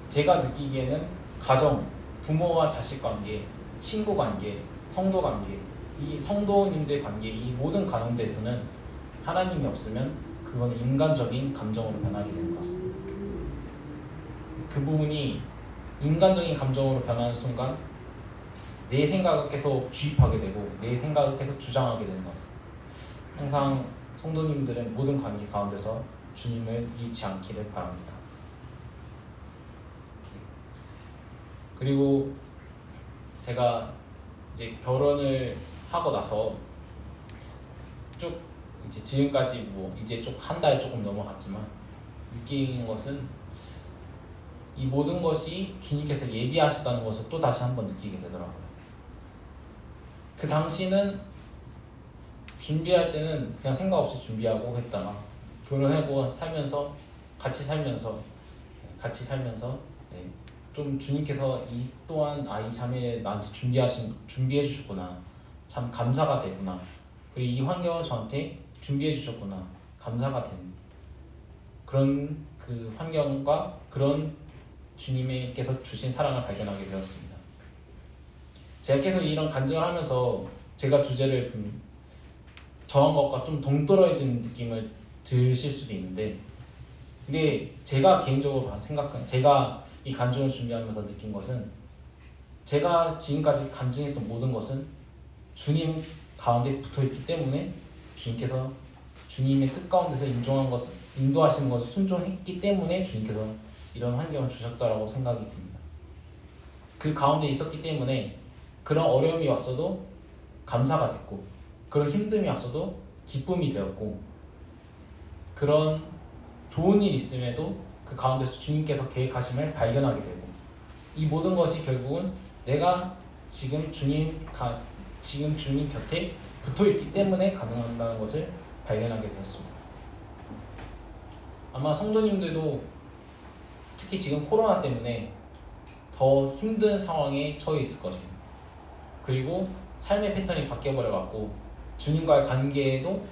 제가 느끼기에는 가정, 부모와 자식 관계, 친구 관계, 성도 관계, 이 성도님들 관계, 이 모든 가운데에서는 하나님이 없으면 그건 인간적인 감정으로 변하게 되는 것 같습니다. 그 부분이 인간적인 감정으로 변하는 순간 내 생각을 계속 주입하게 되고 내 생각을 계속 주장하게 되는 것 같습니다. 항상 성도님들은 모든 관계 가운데서 주님을 잃지 않기를 바랍니다. 그리고 제가 이제 결혼을 하고 나서 쭉 이제 지금까지 뭐 이제 좀 한 달 조금 넘어갔지만 느낀 것은 이 모든 것이 주님께서 예비하셨다는 것을 또 다시 한번 느끼게 되더라고요. 그 당시는 준비할 때는 그냥 생각 없이 준비하고 했다가 결혼하고 살면서 같이 살면서 네, 좀 주님께서 이 또한 이 자매 나한테 준비해 주셨구나, 참 감사가 되구나, 그리고 이 환경을 저한테 준비해 주셨구나, 감사가 된 그런 그 환경과 그런 주님께서 주신 사랑을 발견하게 되었습니다. 제가 계속 이런 간증을 하면서 제가 주제를 정한 것과 좀 동떨어진 느낌을 드실 수도 있는데, 근데 제가 개인적으로 제가 이 간증을 준비하면서 느낀 것은, 제가 지금까지 간증했던 모든 것은 주님 가운데 붙어있기 때문에, 주님께서 주님의 뜻 가운데서 인도하시는 것을 순종했기 때문에 주님께서 이런 환경을 주셨다라고 생각이 듭니다. 그 가운데 있었기 때문에 그런 어려움이 왔어도 감사가 됐고, 그런 힘듦이 왔어도 기쁨이 되었고, 그런 좋은 일 있음에도 그 가운데서 주님께서 계획하심을 발견하게 되고, 이 모든 것이 결국은 내가 지금 주님 곁에 붙어있기 때문에 가능하다는 것을 발견하게 되었습니다. 아마 성도님들도 특히 지금 코로나 때문에 더 힘든 상황에 처해 있을 거거든요. 그리고 삶의 패턴이 바뀌어버려갖고 주님과의 관계에도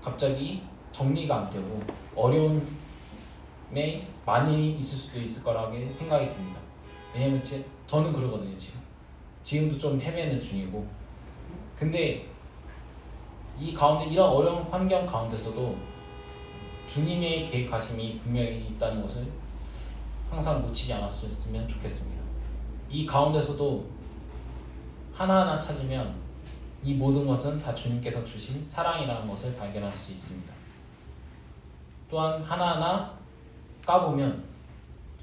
갑자기 정리가 안 되고 어려움에 많이 있을 수도 있을 거라고 생각이 듭니다. 왜냐면 저는 그러거든요. 지금도 좀 헤매는 중이고, 근데 이 가운데 이런 어려운 환경 가운데서도 주님의 계획하심이 분명히 있다는 것을 항상 놓치지 않았으면 좋겠습니다. 이 가운데서도 하나하나 찾으면 이 모든 것은 다 주님께서 주신 사랑이라는 것을 발견할 수 있습니다. 또한 하나하나 까보면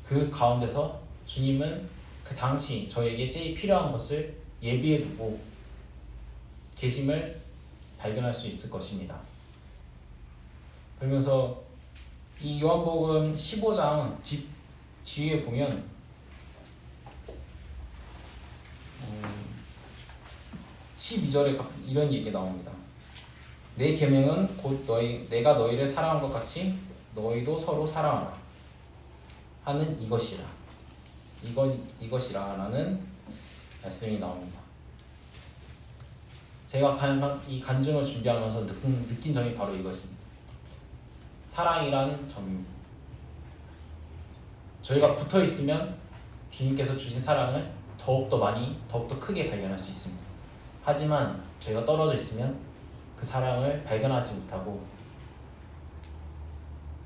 그 가운데서 주님은 그 당시 저에게 제일 필요한 것을 예비해 두고 계심을 발견할 수 있을 것입니다. 그러면서 이 요한복음 15장 뒤에 보면 12절에 이런 얘기 나옵니다. 내 계명은 곧 내가 너희를 사랑한 것 같이 너희도 서로 사랑하라 하는 이것이라라는 말씀이 나옵니다. 제가 이 간증을 준비하면서 느낀 점이 바로 이것입니다. 사랑이란 점입니다. 저희가 붙어 있으면 주님께서 주신 사랑을 더욱더 많이, 더욱더 크게 발견할 수 있습니다. 하지만 저희가 떨어져 있으면 그 사랑을 발견하지 못하고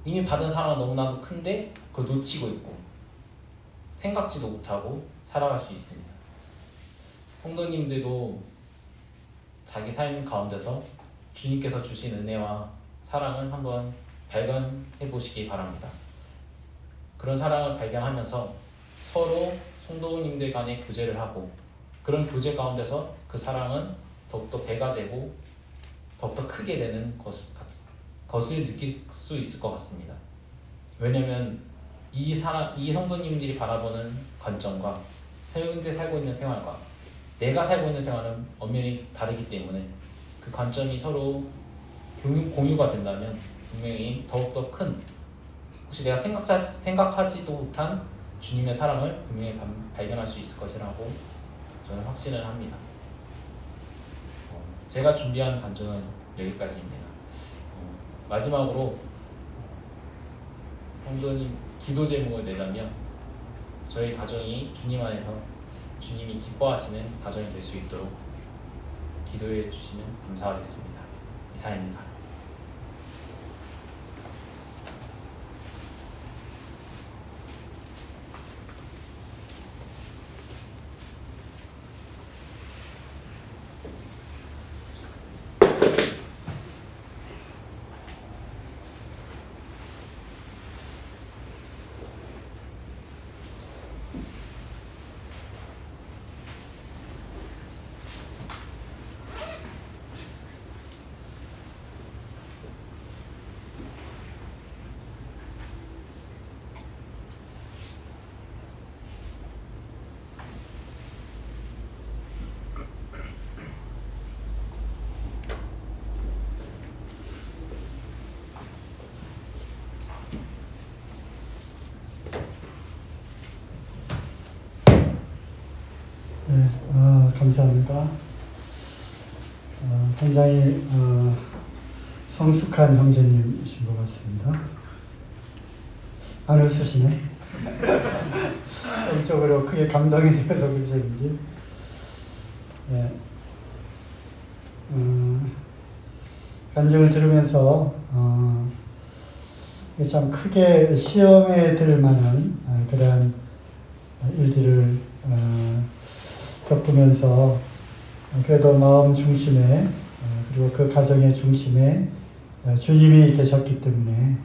이미 받은 사랑은 너무나도 큰데 그걸 놓치고 있고 생각지도 못하고 살아갈 수 있습니다. 성도님들도 자기 삶 가운데서 주님께서 주신 은혜와 사랑을 한번 발견해 보시기 바랍니다. 그런 사랑을 발견하면서 서로 성도님들 간에 교제를 하고, 그런 교제 가운데서 그 사랑은 더욱더 배가 되고 더욱더 크게 되는 것을 느낄 수 있을 것 같습니다. 왜냐하면 이 성도님들이 바라보는 관점과 현재 살고 있는 생활과 내가 살고 있는 생활은 엄연히 다르기 때문에 그 관점이 서로 공유가 된다면 분명히 더욱더 큰, 혹시 내가 생각하지도 못한 주님의 사랑을 분명히 발견할 수 있을 것이라고 저는 확신을 합니다. 제가 준비한 간증은 여기까지입니다. 마지막으로 성도님 기도 제목을 내자면 저희 가정이 주님 안에서 주님이 기뻐하시는 가정이 될 수 있도록 기도해 주시면 감사하겠습니다. 이상입니다. 네, 감사합니다. 굉장히 성숙한 형제님이신 것 같습니다. 안 웃으시네. 이쪽으로 크게 감동이 되어서 그러는지. 네. 간증을 들으면서 참 크게 시험에 들 만한 그러한 일들을 겪으면서 그래도 마음 중심에 그리고 그 가정의 중심에 주님이 계셨기 때문에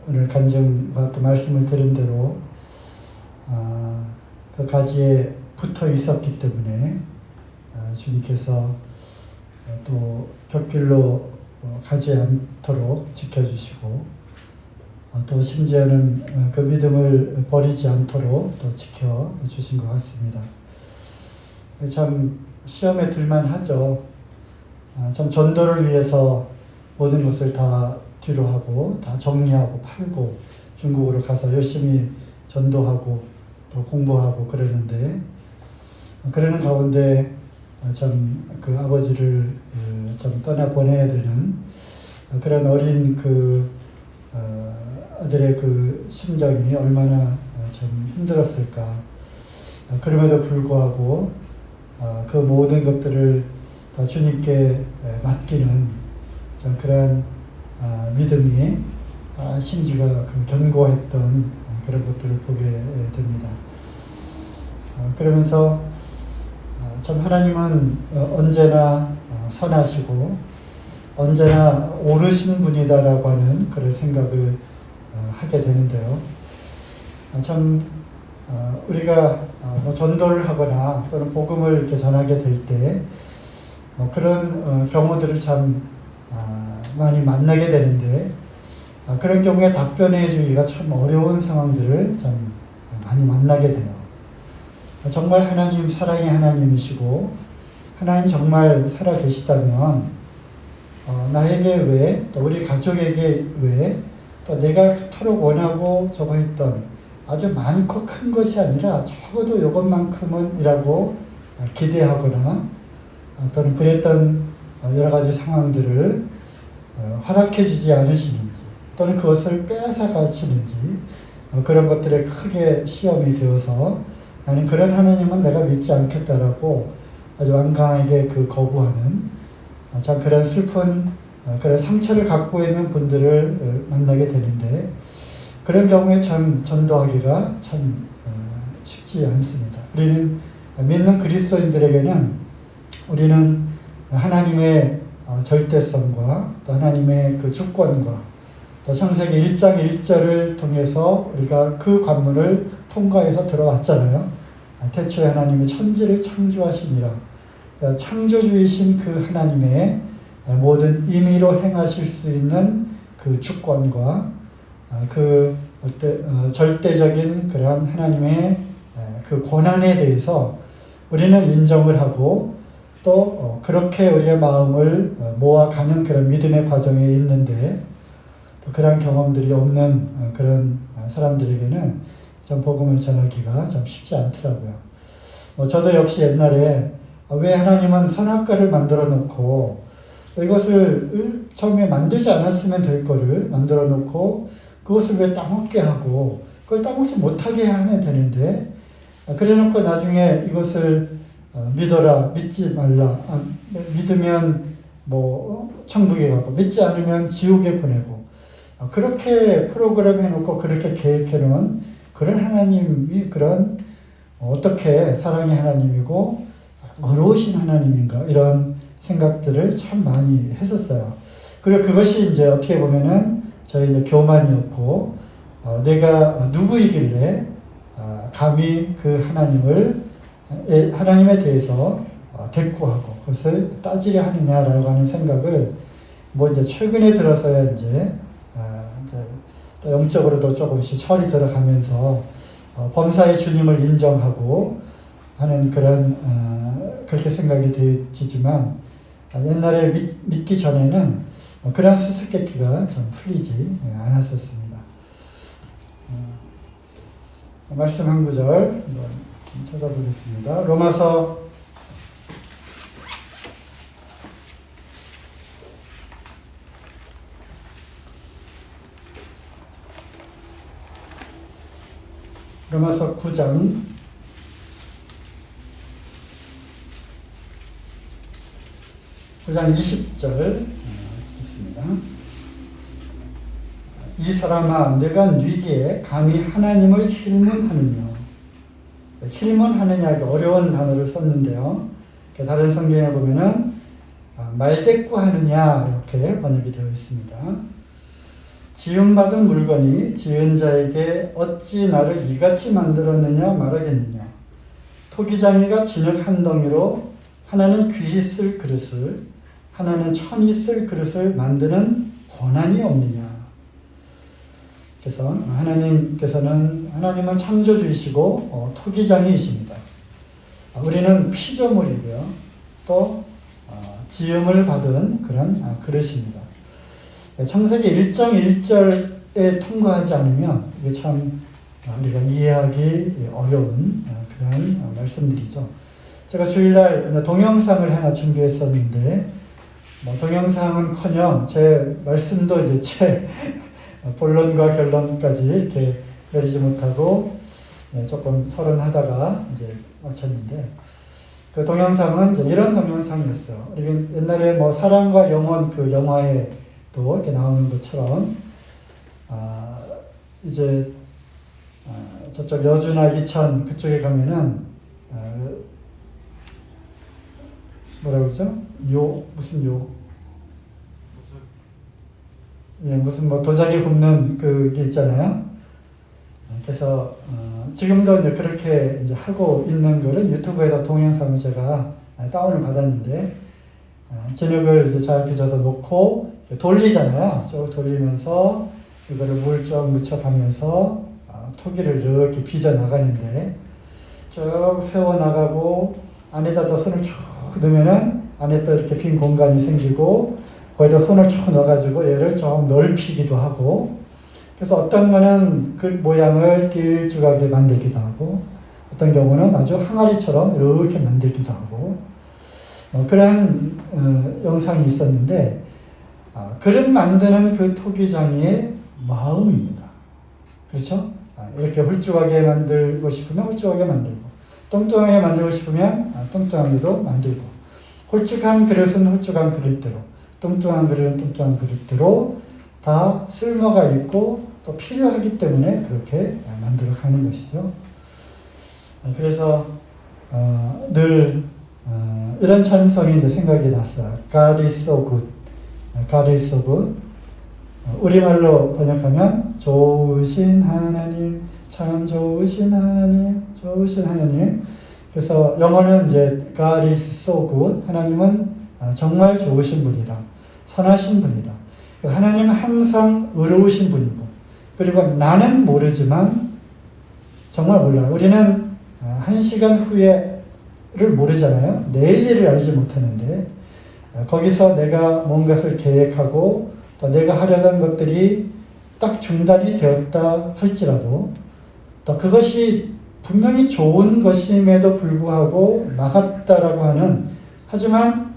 오늘 간증과 또 말씀을 들은 대로 그 가지에 붙어 있었기 때문에 주님께서 또 곁길로 가지 않도록 지켜주시고 또 심지어는 그 믿음을 버리지 않도록 또 지켜주신 것 같습니다. 참 시험에 들만 하죠. 참 전도를 위해서 모든 것을 다 뒤로 하고 다 정리하고 팔고 중국으로 가서 열심히 전도하고 또 공부하고 그러는데 그러는 가운데 참 그 아버지를 좀 떠나보내야 되는 그런 어린 그 아들의 그 심정이 얼마나 좀 힘들었을까. 그럼에도 불구하고 그 모든 것들을 다 주님께 맡기는 참 그러한 믿음이 심지가 그 견고했던 그런 것들을 보게 됩니다. 그러면서 참 하나님은 언제나 선하시고 언제나 옳으신 분이다라고 하는 그런 생각을 하게 되는데요. 참 우리가 뭐 전도를 하거나 또는 복음을 이렇게 전하게 될 때 그런 경우들을 참 많이 만나게 되는데 그런 경우에 답변해 주기가 참 어려운 상황들을 참 많이 만나게 돼요. 정말 하나님 사랑의 하나님이시고 하나님 정말 살아 계시다면 나에게 왜, 또 우리 가족에게 왜, 또 내가 그토록 원하고 저거 했던 아주 많고 큰 것이 아니라 적어도 이것만큼은 이라고 기대하거나 또는 그랬던 여러 가지 상황들을 허락해 주지 않으시는지 또는 그것을 빼앗아 가시는지 그런 것들에 크게 시험이 되어서 나는 그런 하나님은 내가 믿지 않겠다라고 아주 완강하게 그 거부하는 참 그런 슬픈 그런 상처를 갖고 있는 분들을 만나게 되는데 그런 경우에 참 전도하기가 참 쉽지 않습니다. 우리는 믿는 그리스도인들에게는 우리는 하나님의 절대성과 또 하나님의 그 주권과 또 창세기 1장 1절을 통해서 우리가 그 관문을 통과해서 들어왔잖아요. 태초에 하나님이 천지를 창조하시니라. 창조주이신 그 하나님의 모든 임의로 행하실 수 있는 그 주권과 그 절대적인 그러한 하나님의 그 권한에 대해서 우리는 인정을 하고 또 그렇게 우리의 마음을 모아가는 그런 믿음의 과정에 있는데 또 그런 경험들이 없는 그런 사람들에게는 좀 복음을 전하기가 좀 쉽지 않더라고요. 저도 역시 옛날에 왜 하나님은 선악과를 만들어 놓고 이것을 처음에 만들지 않았으면 될 거를 만들어 놓고 그것을 왜 따먹게 하고 그걸 따먹지 못하게 하면 되는데 그래놓고 나중에 이것을 믿어라, 믿지 말라, 믿으면 뭐 천국에 가고 믿지 않으면 지옥에 보내고 그렇게 프로그램 해놓고 그렇게 계획해놓은 그런 하나님이 그런 어떻게 사랑의 하나님이고 어려우신 하나님인가 이런 생각들을 참 많이 했었어요. 그리고 그것이 이제 어떻게 보면은 저희 이제 교만이었고 내가 누구이길래 감히 그 하나님에 대해서 대꾸하고 그것을 따지려 하느냐라고 하는 생각을 뭐 이제 최근에 들어서야 이제 또 영적으로도 조금씩 철이 들어가면서 범사의 주님을 인정하고 하는 그런 그렇게 생각이 되지만 옛날에 믿기 전에는 그런 수수께끼가 좀 풀리지 않았었습니다. 말씀 한 구절 한번 찾아보겠습니다. 로마서 9장 20절 있습니다. 이 사람아 내가 네게 감히 하나님을 힐문하느냐. 힐문하느냐 어려운 단어를 썼는데요. 다른 성경에 보면은 말대꾸하느냐 이렇게 번역이 되어 있습니다. 지음받은 물건이 지은 자에게 어찌 나를 이같이 만들었느냐 말하겠느냐. 토기장이가 진흙 한 덩이로 하나는 귀히 쓸 그릇을 하나는 천이 쓸 그릇을 만드는 권한이 없느냐. 그래서 하나님은 창조주이시고 토기장이이십니다. 우리는 피조물이고요. 또 지음을 받은 그런 그릇입니다. 창세기 1장 1절에 통과하지 않으면 이게 참 우리가 이해하기 어려운 그런 말씀들이죠. 제가 주일날 동영상을 하나 준비했었는데 동영상은커녕 제 말씀도 이제 제 본론과 결론까지 이렇게 내리지 못하고 조금 서론하다가 이제 마쳤는데 그 동영상은 이제 이런 동영상이었어요. 옛날에 뭐 사랑과 영혼 그 영화에 또 이렇게 나오는 것처럼 이제 저쪽 여주나 이천 그쪽에 가면은 뭐라 그러죠? 무슨 뭐 도자기 굽는 그게 있잖아요. 그래서 지금도 이제 그렇게 이제 하고 있는 거를 유튜브에서 동영상을 제가 다운을 받았는데 진흙을 이제 잘 빚어서 놓고 돌리잖아요. 쭉 돌리면서 이거를 물 좀 묻혀가면서 토기를 이렇게 빚어 나가는데 쭉 세워 나가고 안에다 또 손을 쭉 넣으면은 안에 또 이렇게 빈 공간이 생기고 거기다 손을 쭉 넣어가지고 얘를 좀 넓히기도 하고 그래서 어떤 거는 그 모양을 길쭉하게 만들기도 하고 어떤 경우는 아주 항아리처럼 이렇게 만들기도 하고 그런 영상이 있었는데 그릇 만드는 그 토기장의 마음입니다. 그렇죠? 이렇게 훌쭉하게 만들고 싶으면 훌쭉하게 만들고 뚱뚱하게 만들고 싶으면 뚱뚱하게도 만들고 홀쭉한 그릇은 홀쭉한 그릇대로 뚱뚱한 그릇은 뚱뚱한 그릇대로 다 쓸모가 있고 또 필요하기 때문에 그렇게 만들어 가는 것이죠. 그래서 늘 이런 찬송이 이제 생각이 났어요. God is so good. God is so good. 우리말로 번역하면 좋으신 하나님, 참 좋으신 하나님, 좋으신 하나님. 그래서 영어는 이제 God is so good. 하나님은 정말 좋으신 분이다. 선하신 분이다. 하나님은 항상 의로우신 분이고 그리고 나는 모르지만 정말 몰라요. 우리는 1시간 후에를 모르잖아요. 내일 일을 알지 못하는데 거기서 내가 뭔가를 계획하고 또 내가 하려던 것들이 딱 중단이 되었다 할지라도 또 그것이 분명히 좋은 것임에도 불구하고 막았다라고 하는 하지만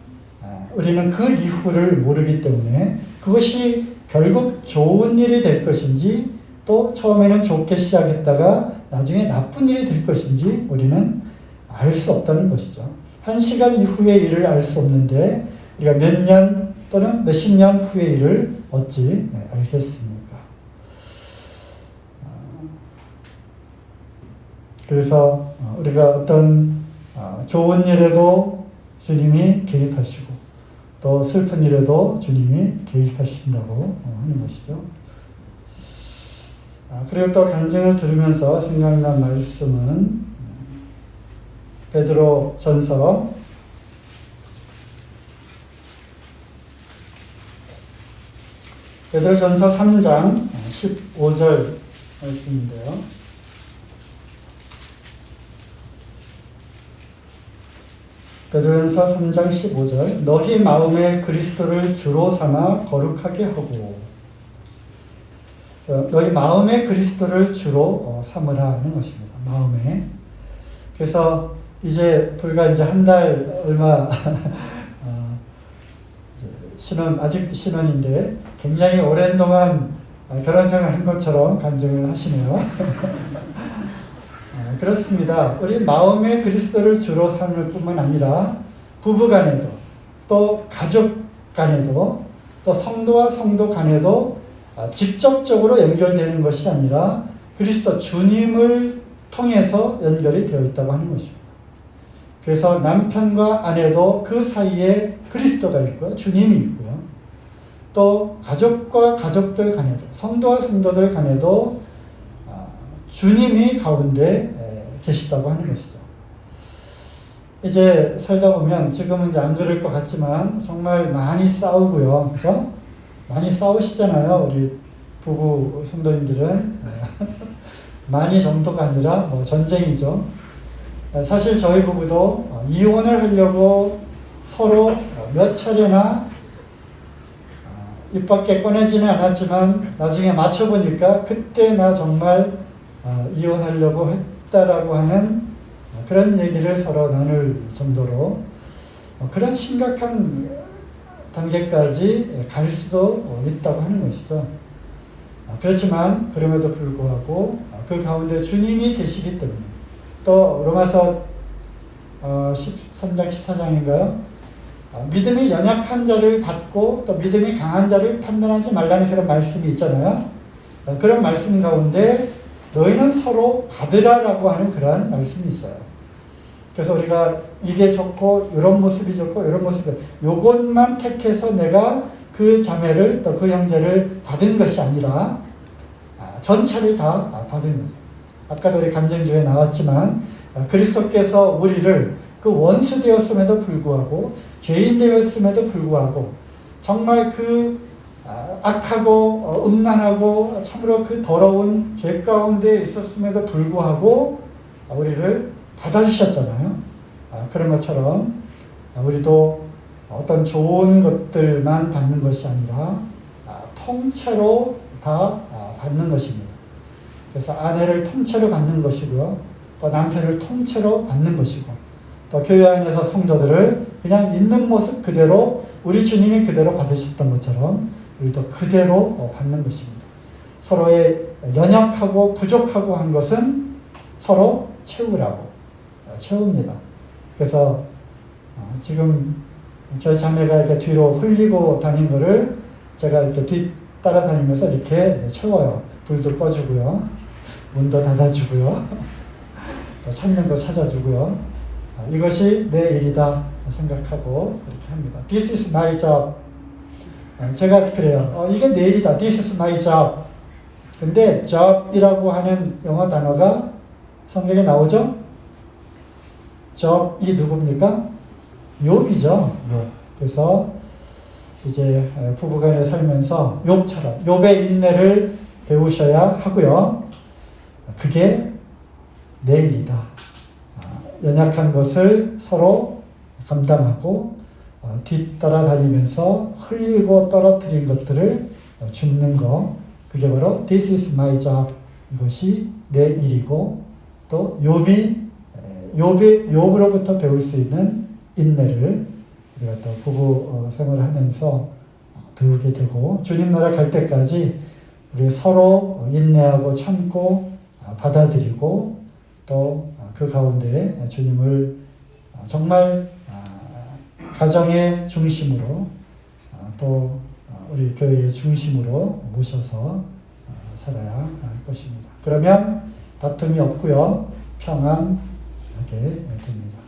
우리는 그 이후를 모르기 때문에 그것이 결국 좋은 일이 될 것인지 또 처음에는 좋게 시작했다가 나중에 나쁜 일이 될 것인지 우리는 알 수 없다는 것이죠. 한 시간 이후의 일을 알 수 없는데 우리가 몇 년 또는 몇십 년 후의 일을 어찌 알겠습니까? 그래서 우리가 어떤 좋은 일에도 주님이 개입하시고 또 슬픈 일에도 주님이 개입하신다고 하는 것이죠. 그리고 또 간증을 들으면서 생각난 말씀은 베드로 전서 3장 15절 말씀인데요. 베드로전서 3장 15절 너희 마음에 그리스도를 주로 삼아 거룩하게 하고 너희 마음에 그리스도를 주로 삼으라 하는 것입니다. 마음에. 그래서 이제 불과 이제 한 달 얼마 신혼 아직도 신혼인데 굉장히 오랜 동안 결혼 생활한 것처럼 간증을 하시네요. 그렇습니다. 우리 마음에 그리스도를 주로 삼을 뿐만 아니라 부부 간에도 또 가족 간에도 또 성도와 성도 간에도 직접적으로 연결되는 것이 아니라 그리스도 주님을 통해서 연결이 되어 있다고 하는 것입니다. 그래서 남편과 아내도 그 사이에 그리스도가 있고요. 주님이 있고요. 또 가족과 가족들 간에도 성도와 성도들 간에도 주님이 가운데 계시다고 하는 것이죠. 이제 살다 보면 지금은 이제 안 그럴 것 같지만 정말 많이 싸우고요. 그죠? 많이 싸우시잖아요. 우리 부부 성도님들은. 많이 정도가 아니라 뭐 전쟁이죠. 사실 저희 부부도 이혼을 하려고 서로 몇 차례나 입 밖에 꺼내지는 않았지만 나중에 맞춰보니까 그때 나 정말 이혼하려고 했다라고 하는 그런 얘기를 서로 나눌 정도로 그런 심각한 단계까지 갈 수도 있다고 하는 것이죠. 그렇지만 그럼에도 불구하고 그 가운데 주님이 계시기 때문에 또 로마서 13장 14장인가요? 믿음이 연약한 자를 받고 또 믿음이 강한 자를 판단하지 말라는 그런 말씀이 있잖아요. 그런 말씀 가운데 너희는 서로 받으라라고 하는 그러한 말씀이 있어요. 그래서 우리가 이게 좋고 이런 모습이 좋고 이런 모습이 요것만 택해서 내가 그 자매를 또 그 형제를 받은 것이 아니라 전체를 다 받은 거죠. 아까도 우리 간증주에 나왔지만 그리스도께서 우리를 그 원수 되었음에도 불구하고 죄인 되었음에도 불구하고 정말 그 악하고 음란하고 참으로 그 더러운 죄 가운데 있었음에도 불구하고 우리를 받아주셨잖아요. 그런 것처럼 우리도 어떤 좋은 것들만 받는 것이 아니라 통째로 다 받는 것입니다. 그래서 아내를 통째로 받는 것이고요. 또 남편을 통째로 받는 것이고 또 교회 안에서 성도들을 그냥 있는 모습 그대로 우리 주님이 그대로 받으셨던 것처럼 우리도 그대로 받는 것입니다. 서로의 연약하고 부족하고 한 것은 서로 채우라고 채웁니다. 그래서 지금 저희 자매가 이렇게 뒤로 흘리고 다닌 거를 제가 이렇게 따라다니면서 이렇게 채워요. 불도 꺼주고요. 문도 닫아주고요. 또 찾는 거 찾아주고요. 이것이 내 일이다 생각하고 그렇게 합니다. This is my job. 제가 그래요. 이게 내 일이다. This is my job. 근데 job이라고 하는 영어 단어가 성경에 나오죠? job이 누굽니까? 욥이죠. 욥. 그래서 이제 부부간에 살면서 욥처럼 욥의 인내를 배우셔야 하고요. 그게 내 일이다. 연약한 것을 서로 감당하고 뒤따라 다니면서 흘리고 떨어뜨린 것들을 줍는 거, 그게 바로 This is my job. 이것이 내 일이고 또 욥으로부터 배울 수 있는 인내를 우리가 또 부부 생활을 하면서 배우게 되고 주님 나라 갈 때까지 우리 서로 인내하고 참고 받아들이고 또 그 가운데 주님을 정말 가정의 중심으로 또 우리 교회의 중심으로 모셔서 살아야 할 것입니다. 그러면 다툼이 없고요. 평안하게 됩니다.